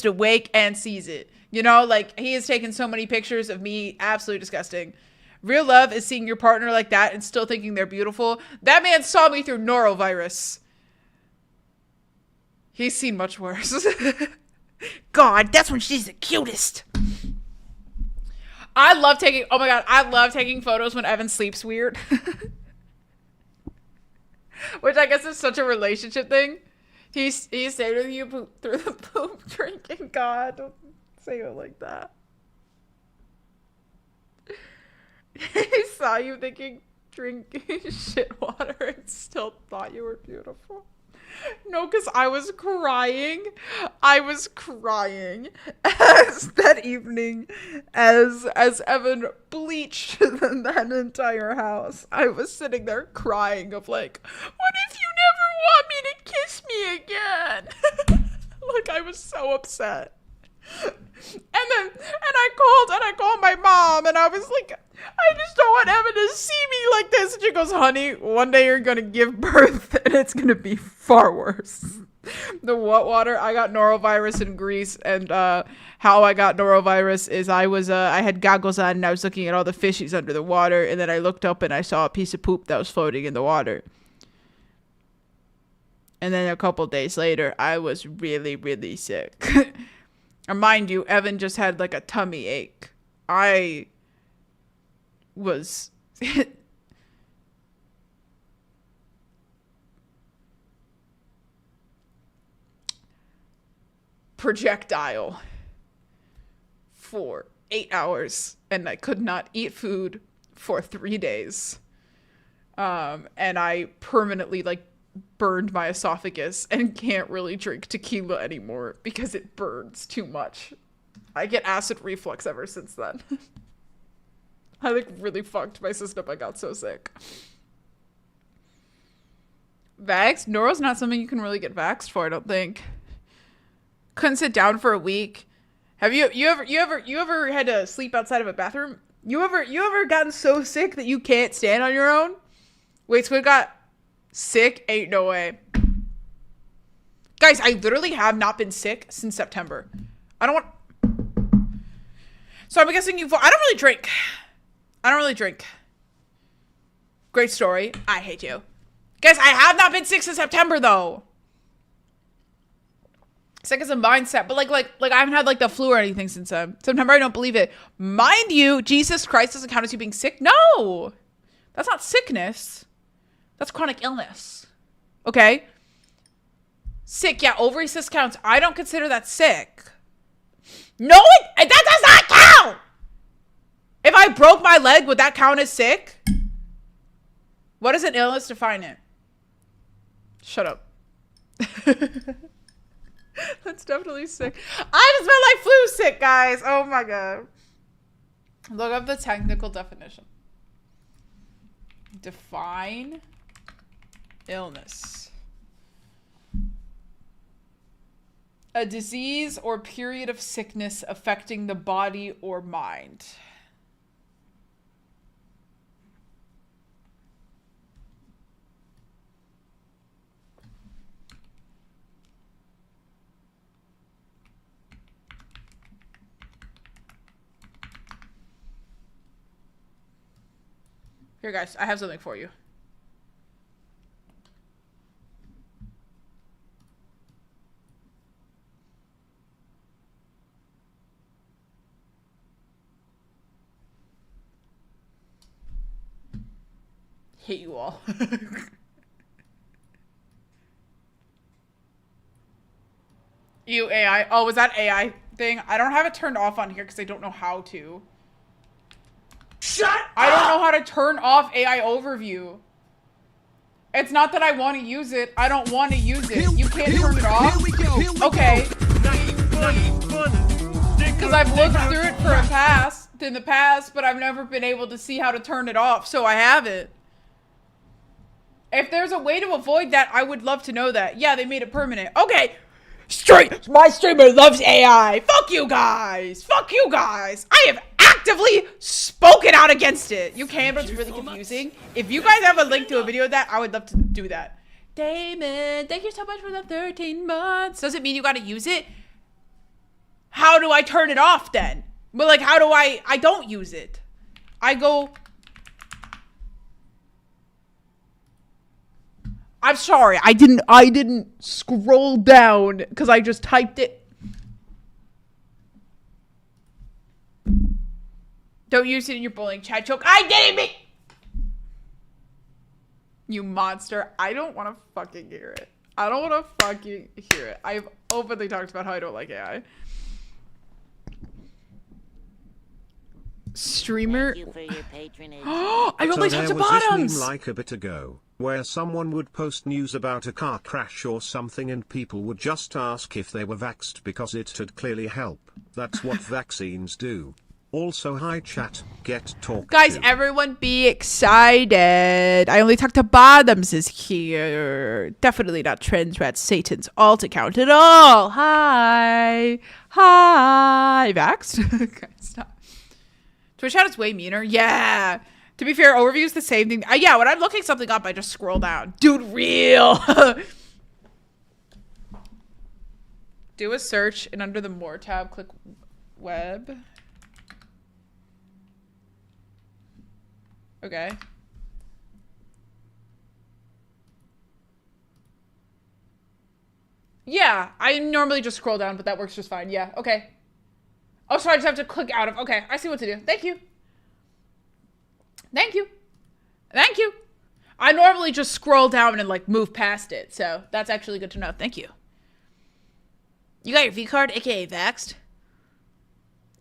awake and sees it. You know, like, he has taken so many pictures of me, absolutely disgusting. Real love is seeing your partner like that and still thinking they're beautiful. That man saw me through norovirus. He's seen much worse. God, that's when she's the cutest. I love taking photos when Evan sleeps weird. Which I guess is such a relationship thing. He stayed with you through the poop drinking. God, don't say it like that. He saw you drinking shit water and still thought you were beautiful. No, because I was crying. As that evening as Evan bleached that entire house. I was sitting there crying of like, what if you never want me to kiss me again? Like, I was so upset. And I called my mom and I was like, I just don't want Evan to see me like this. And she goes, honey, one day you're going to give birth and it's going to be far worse. The what water? I got norovirus in Greece, and how I got norovirus is I had goggles on and I was looking at all the fishies under the water, and then I looked up and I saw a piece of poop that was floating in the water. And then a couple days later, I was really, really sick. And mind you, Evan just had like a tummy ache. I was projectile for 8 hours, and I could not eat food for 3 days. And I permanently like burned my esophagus and can't really drink tequila anymore because it burns too much. I get acid reflux ever since then. I like really fucked my system. I got so sick. Vaxxed? Neuro's not something you can really get vaxxed for, I don't think. Couldn't sit down for a week. Have you ever had to sleep outside of a bathroom? You ever gotten so sick that you can't stand on your own? Wait, Squid got sick? Ain't no way. Guys, I literally have not been sick since September. I don't want... So I'm guessing I don't really drink. I don't really drink. Great story. I hate you. Guys, I have not been sick since September, though. Sick as a mindset. But, like I haven't had, like, the flu or anything since September. I don't believe it. Mind you, Jesus Christ doesn't count as you being sick. No! That's not sickness. That's chronic illness. Okay? Sick, yeah, ovary cyst counts. I don't consider that sick. No, that does not count! If I broke my leg, would that count as sick? What is an illness? Define it. Shut up. That's definitely sick. I just felt like flu sick, guys. Oh my god. Look up the technical definition. Define illness. A disease or period of sickness affecting the body or mind. Here, guys, I have something for you. Hate you all. You AI. Oh, was that AI thing? I don't have it turned off on here because I don't know how to. I don't know how to turn off AI overview. It's not that I want to use it. I don't want to use it. You can't turn it off? Okay. Because I've looked through it in the past, but I've never been able to see how to turn it off, so I haven't. If there's a way to avoid that, I would love to know that. Yeah, they made it permanent. Okay. My streamer loves AI. Fuck you guys. Fuck you guys. I have actively spoken out against it. You can, but it's really confusing. If you guys have a link to a video of that, I would love to do that. Damon, thank you so much for the 13 months. Does it mean you gotta use it? How do I turn it off then? But like, how do I don't use it. I go... I'm sorry, I didn't scroll down because I just typed it. Don't use it in your bullying chat joke. I didn't mean. You monster. I don't want to fucking hear it. I don't want to fucking hear it. I've openly talked about how I don't like AI. Streamer.
Thank you for your patronage.
I only talked to
there was
bottoms.
this meme like a bit ago, where someone would post news about a car crash or something and people would just ask if they were vaxxed because it had clearly helped. That's what vaccines do. Also, hi chat, get talked
Guys,
to.
everyone be excited. I only talk to bottoms is here. Definitely not trends, rats, Satan's alt account at all. Hi. Hi. Vaxxed? Okay, stop. Twitch chat is way meaner. Yeah. To be fair, overview is the same thing. Yeah, when I'm looking something up, I just scroll down. Dude, real. Do a search and under the more tab, click web. Okay. Yeah, I normally just scroll down, but that works just fine. Yeah, okay. Oh, so I just have to click out of... Okay, I see what to do. Thank you. Thank you. Thank you. I normally just scroll down and like move past it. So that's actually good to know. Thank you. You got your V card, aka Vaxxed.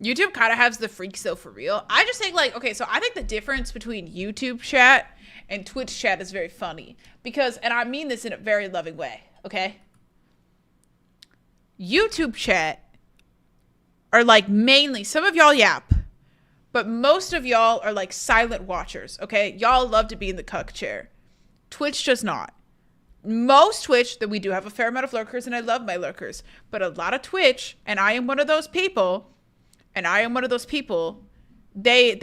YouTube kind of has the freaks though, for real. I just think like, okay, so I think the difference between YouTube chat and Twitch chat is very funny. Because, and I mean this in a very loving way, okay? YouTube chat are like mainly, some of y'all yap, but most of y'all are like silent watchers, okay? Y'all love to be in the cuck chair. Twitch does not. Most Twitch, that we do have a fair amount of lurkers, and I love my lurkers, but a lot of Twitch, and I am one of those people, they,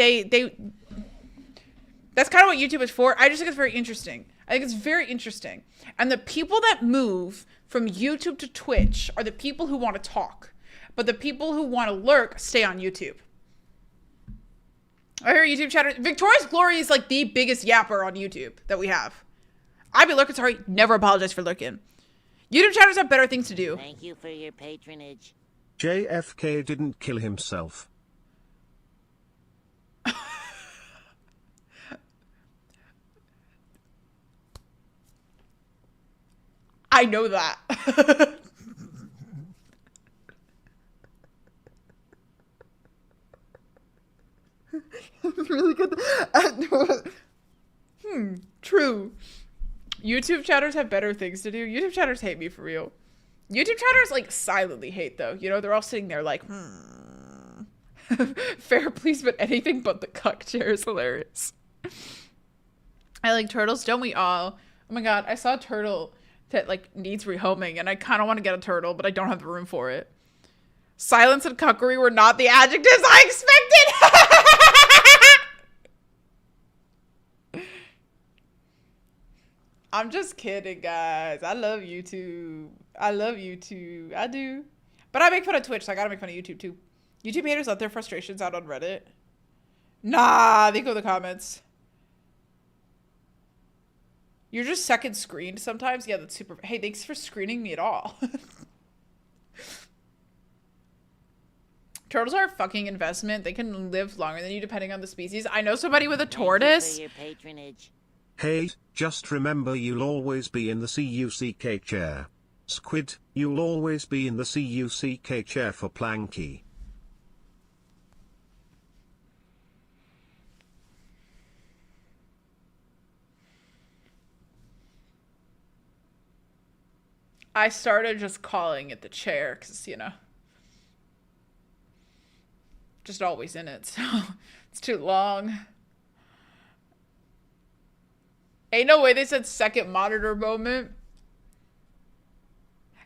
that's kind of what YouTube is for. I just think it's very interesting. I think it's very interesting. And the people that move from YouTube to Twitch are the people who want to talk, but the people who want to lurk stay on YouTube. I hear YouTube chatter. Victoria's Glory is like the biggest yapper on YouTube that we have. I be lurking, sorry, never apologize for lurking. YouTube chatters have better things to do.
Thank you for your patronage.
JFK didn't kill himself.
I know that. Really good. True. YouTube chatters have better things to do. YouTube chatters hate me for real. YouTube chatters like silently hate though. You know, they're all sitting there like, fair please, but anything but the cuck chair is hilarious. I like turtles, don't we all? Oh my god, I saw a turtle that like needs rehoming and I kind of want to get a turtle, but I don't have the room for it. Silence and cuckery were not the adjectives I expected. I'm just kidding, guys. I love YouTube. I love YouTube. I do. But I make fun of Twitch, so I gotta make fun of YouTube too. YouTube haters let their frustrations out on Reddit. Nah, they go in the comments. You're just second screened sometimes? Yeah, that's super. Hey, thanks for screening me at all. Turtles are a fucking investment. They can live longer than you depending on the species. I know somebody with a tortoise.
Thank you for your patronage.
Hey, just remember you'll always be in the CUCK chair. Squid, you'll always be in the CUCK chair for Planky.
I started just calling it the chair because, you know, just always in it, so it's too long. Ain't no way they said second monitor moment.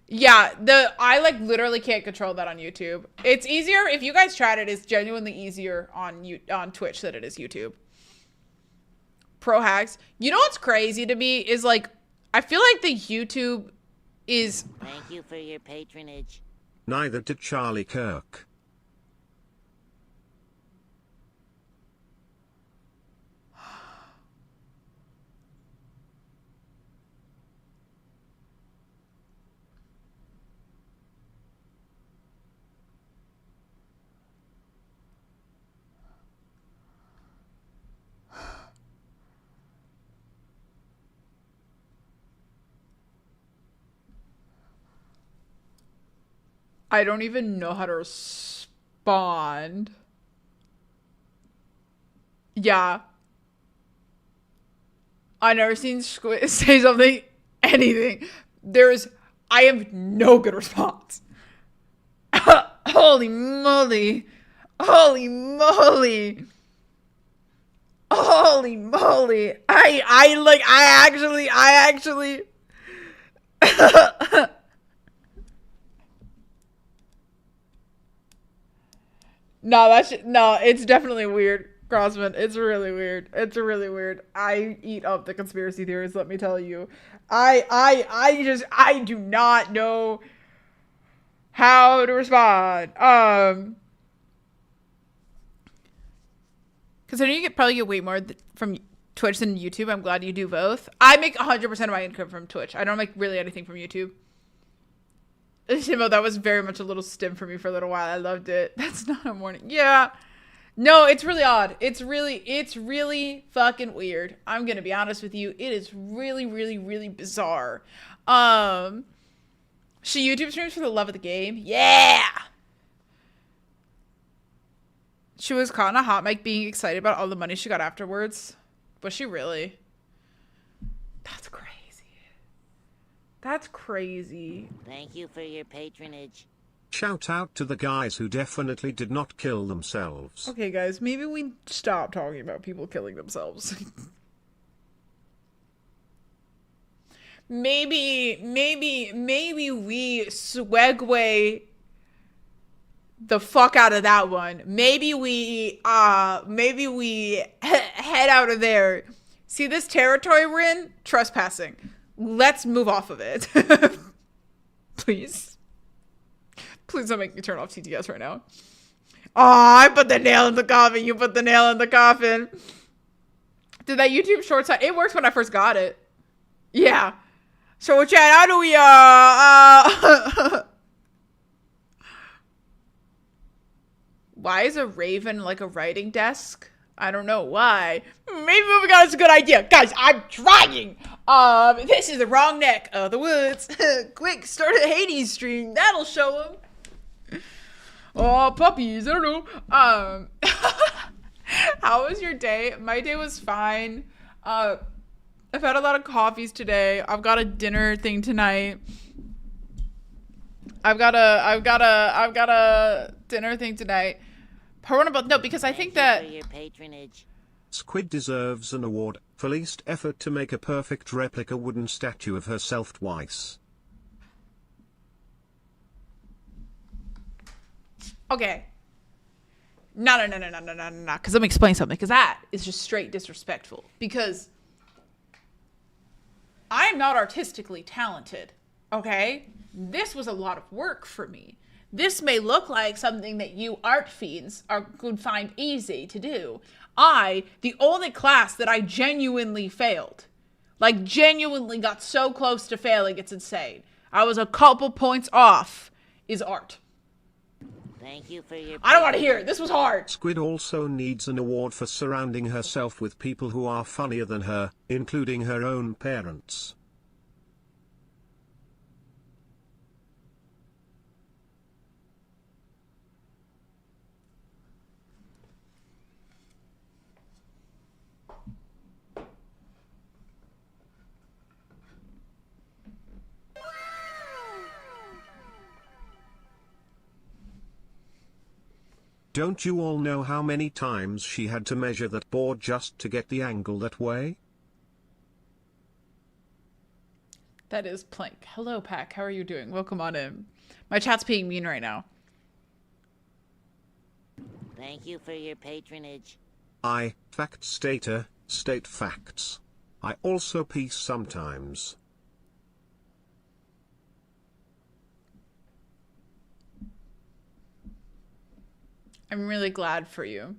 Yeah, I like literally can't control that on YouTube. It's easier if you guys tried it. It's genuinely easier on Twitch than it is YouTube. Pro hacks. You know what's crazy to me is like I feel like the YouTube is.
Thank you for your patronage.
Neither did Charlie Kirk.
I don't even know how to respond. Yeah. I never seen Squid say something, anything. I have no good response. Holy moly. Holy moly. Holy moly. I actually. No, it's definitely weird, Crossman. It's really weird. It's really weird. I eat up the conspiracy theories, let me tell you. I do not know how to respond. Considering you probably get way more from Twitch than YouTube, I'm glad you do both. I make 100% of my income from Twitch. I don't make really anything from YouTube. Shimo, that was very much a little stim for me for a little while. I loved it. That's not a morning. Yeah. No, it's really odd. It's really fucking weird. I'm gonna be honest with you. It is really bizarre. She YouTube streams for the love of the game. Yeah! She was caught in a hot mic being excited about all the money she got afterwards. Was she really? That's crazy. That's crazy.
Thank you for your patronage.
Shout out to the guys who definitely did not kill themselves.
Okay, guys, maybe we stop talking about people killing themselves. maybe we segue the fuck out of that one. Maybe we head out of there. See this territory we're in? Trespassing. Let's move off of it. Please. Please don't make me turn off TTS right now. Aw, I put the nail in the coffin. You put the nail in the coffin. Did that YouTube short side? It works when I first got it. Yeah. So chat, how do we why is a raven like a writing desk? I don't know why. Maybe moving on is a good idea. Guys, I'm trying. This is the wrong neck of the woods. Quick, start a Hades stream. That'll show them. Oh, puppies. I don't know. How was your day? My day was fine. I've had a lot of coffees today. I've got a dinner thing tonight. I've got a dinner thing tonight. No, because I think that
For your patronage.
Squid deserves an award for least effort to make a perfect replica wooden statue of herself twice.
okay. No. Because let me explain something. Because that is just straight disrespectful. Because I'm not artistically talented. Okay? This was a lot of work for me. This may look like something that you art fiends could find easy to do. The only class that I genuinely failed, like genuinely got so close to failing, it's insane. I was a couple points off, is art.
Thank you for your
I don't want to hear it. This was hard.
Squid also needs an award for surrounding herself with people who are funnier than her, including her own parents. Don't you all know how many times she had to measure that board just to get the angle that way?
That is Plank. Hello, Pack. How are you doing? Welcome on in. My chat's being mean right now.
Thank you for your patronage.
Fact stater, state facts. I also peace sometimes.
I'm really glad for you.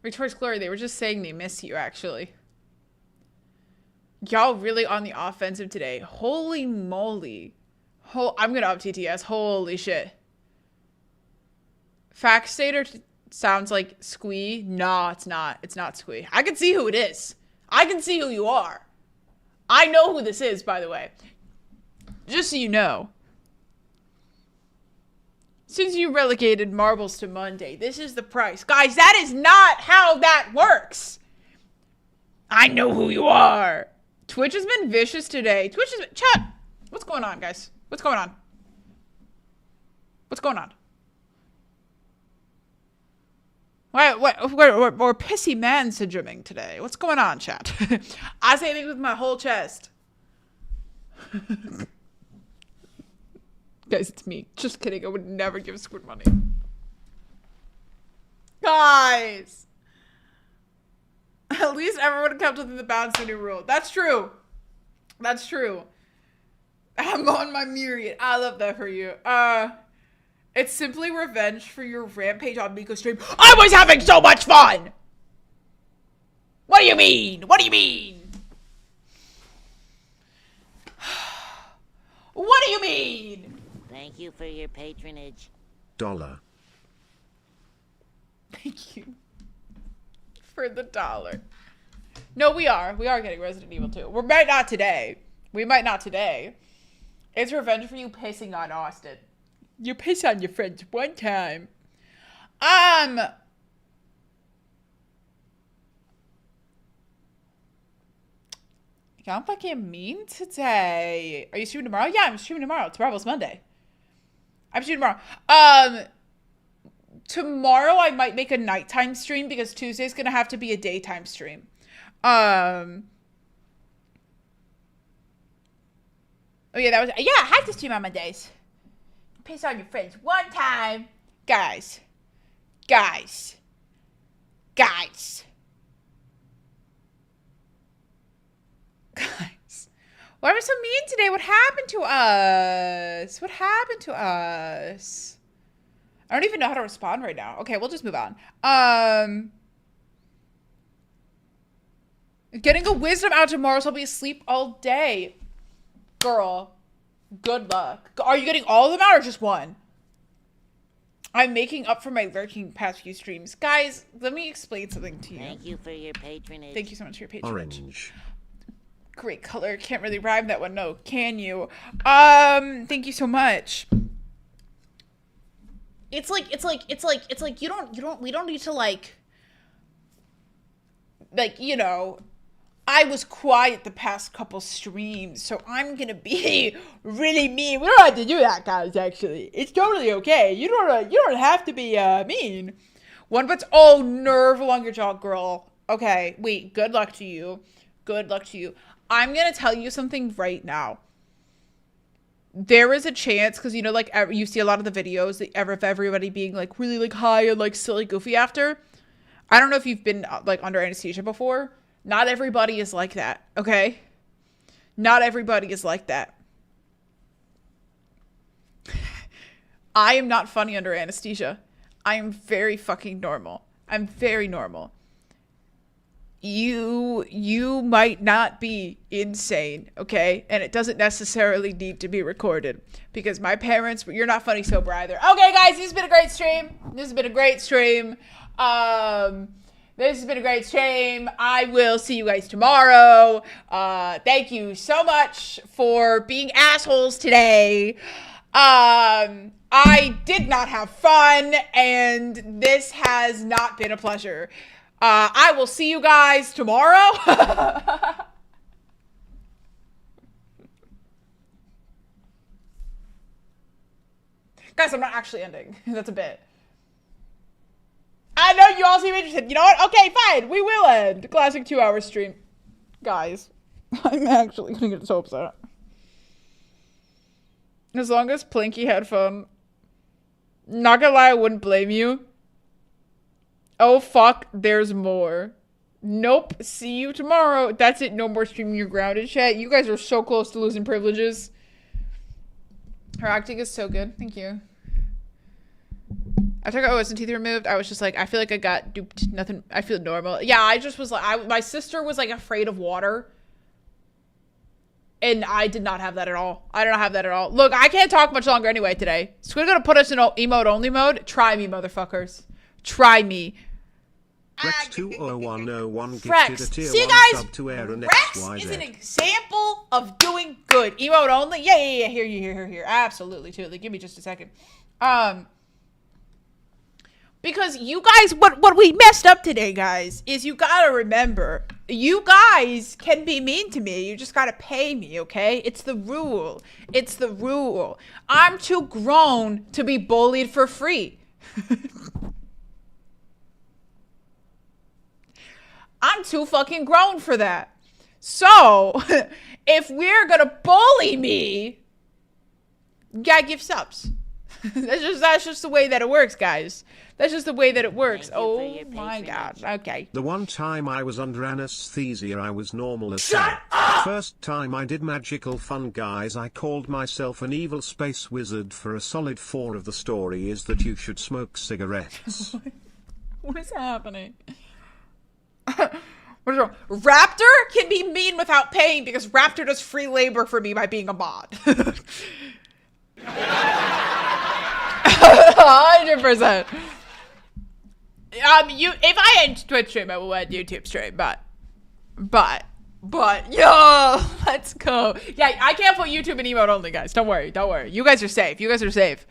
Victoria's Glory, they were just saying they miss you, actually. Y'all really on the offensive today. Holy moly. I'm going to up TTS. Holy shit. Fact stater sounds like Squee. No, it's not. It's not Squee. I can see who it is. I can see who you are. I know who this is, by the way. Just so you know. Since you relegated marbles to Monday, this is the price. Guys, that is not how that works. I know who you are. Twitch has been vicious today. Chat. What's going on, guys? What's going on? What's going on? We're pissy man syndroming today. What's going on, chat? I say things with my whole chest. Guys, it's me. Just kidding. I would never give Squid money. Guys! At least everyone kept within the bounds of the new rule. That's true. That's true. I'm on my myriad. I love that for you. It's simply revenge for your rampage on Miko stream. I was having so much fun! What do you mean? What do you mean? What do you mean?
Thank you for your patronage.
$.
Thank you. For the dollar. No, we are. We are getting Resident Evil 2. We might not today. We might not today. It's revenge for you pissing on Austin. You piss on your friends one time. Yeah, I'm fucking mean today. Are you streaming tomorrow? Yeah, I'm streaming tomorrow. Tomorrow's Monday. I'm streaming tomorrow. Tomorrow I might make a nighttime stream because Tuesday's gonna have to be a daytime stream. Oh yeah, I have to stream on Mondays. Piss on your friends one time. Guys. Why am I so mean today? What happened to us? I don't even know how to respond right now. Okay, we'll just move on. Getting a wisdom out tomorrow, so I'll be asleep all day. Girl, good luck. Are you getting all of them out or just one? I'm making up for my lurking past few streams. Guys, let me explain something to you.
Thank you for your patronage.
Thank you so much for your patronage.
Orange.
Great color. Can't really rhyme that one. No, can you? Thank you so much. It's like we don't need to like, you know, I was quiet the past couple streams, so I'm gonna be really mean. We don't have to do that, guys, actually. It's totally okay. You don't have to be mean. One but's nerve along your jaw, girl. Okay, wait, good luck to you. Good luck to you. I'm gonna tell you something right now. There is a chance, because, you know, like, you see a lot of the videos of everybody being, like, really, like, high and, like, silly goofy after. I don't know if you've been, like, under anesthesia before. Not everybody is like that, okay? Not everybody is like that. I am not funny under anesthesia. I am very fucking normal. I'm very normal. You might not be insane, okay? And it doesn't necessarily need to be recorded because my parents, you're not funny sober either. Okay, guys, this has been a great stream. This has been a great stream. This has been a great stream. I will see you guys tomorrow. Thank you so much for being assholes today. I did not have fun, and this has not been a pleasure. I will see you guys tomorrow. Guys, I'm not actually ending. That's a bit. I know you all seem interested. You know what? Okay, fine. We will end. Classic 2-hour stream. Guys, I'm actually gonna get so upset. As long as Plinky had fun. Not gonna lie, I wouldn't blame you. Oh, fuck, there's more. Nope, see you tomorrow. That's it, no more streaming your grounded chat. You guys are so close to losing privileges. Her acting is so good. Thank you. After I got wisdom teeth removed, I was just like, I feel like I got duped. Nothing, I feel normal. Yeah, I just was like, my sister was like afraid of water. And I did not have that at all. I don't have that at all. Look, I can't talk much longer anyway today. Squid gonna put us in emote only mode. Try me, motherfuckers. Try me.
Rex20101
Frex.
gifted a tier
See,
1
guys?
sub to Aaron
Rex
XYZ.
is an example of doing good. Emote only. Yeah. Here. Absolutely, totally. Give me just a second. Because you guys, what we messed up today, guys, is you gotta remember, you guys can be mean to me. You just gotta pay me, okay? It's the rule. It's the rule. I'm too grown to be bullied for free. I'm too fucking grown for that. So, if we're gonna bully me, you gotta give subs. That's just the way that it works, guys. That's just the way that it works. Oh my god. Okay.
The one time I was under anesthesia I was normal as hell. First time I did magical fun, guys, I called myself an evil space wizard for a solid 4 of the story is that you should smoke cigarettes.
What is happening? What is wrong? Raptor can be mean without paying because Raptor does free labor for me by being a mod. 100%. if I end Twitch stream, I will end YouTube stream, but, yo, let's go. Yeah, I can't put YouTube and emote only, guys. Don't worry. You guys are safe.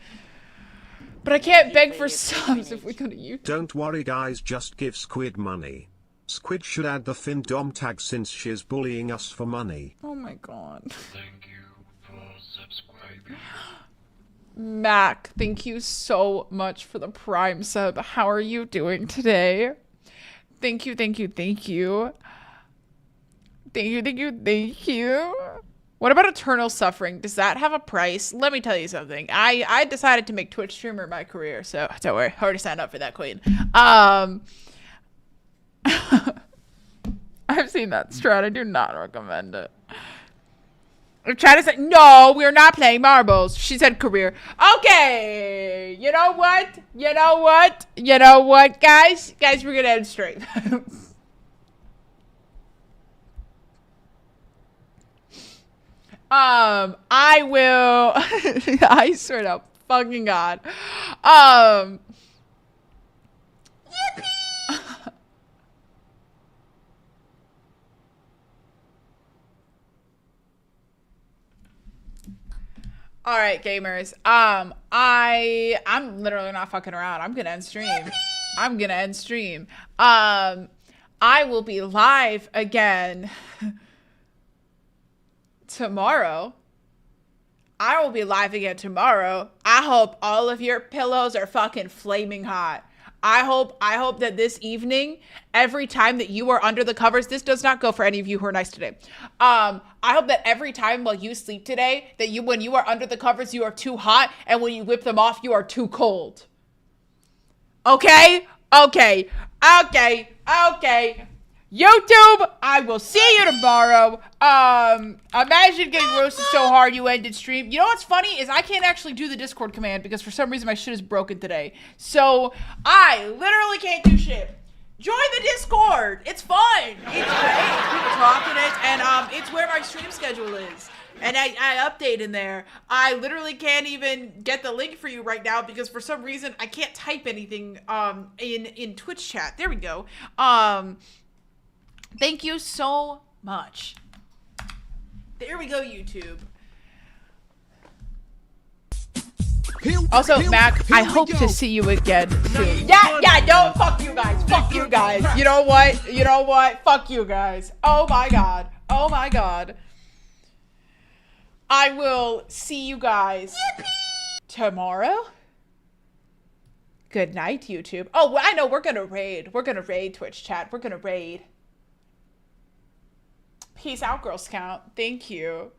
But I can't beg for subs if we go to YouTube.
Don't worry guys, just give Squid money. Squid should add the FinDom tag since she's bullying us for money.
Oh my god.
Thank you for subscribing.
Mac, thank you so much for the Prime sub. How are you doing today? Thank you. What about eternal suffering? Does that have a price? Let me tell you something. I decided to make Twitch streamer my career, so don't worry. I already signed up for that, queen. I've seen that strat. I do not recommend it. I'm trying to say, no, we're not playing marbles. She said career. Okay. You know what, guys? Guys, we're gonna end stream. I will. I swear to fucking God. Yippee! All right, gamers. I'm literally not fucking around. I'm gonna end stream. I will be live again tomorrow. I hope all of your pillows are fucking flaming hot. I hope that this evening, every time that you are under the covers, this does not go for any of you who are nice today. I hope that every time while you sleep today, that when you are under the covers, you are too hot, and when you whip them off, you are too cold. Okay? YouTube, I will see you tomorrow. Imagine getting roasted so hard you ended stream. You know what's funny is I can't actually do the Discord command because for some reason my shit is broken today. So I literally can't do shit. Join the Discord. It's fun. It's great. People talk in it, and it's where my stream schedule is. And I update in there. I literally can't even get the link for you right now because for some reason I can't type anything in Twitch chat. There we go. Thank you so much. There we go, YouTube. Also, Mac, I hope to see you again soon. Yeah, no, fuck you guys. You know what? Fuck you guys. Oh my god. I will see you guys tomorrow. Good night, YouTube. Oh, I know, we're gonna raid. Twitch chat. We're gonna raid. Peace out, Girl Scout. Thank you.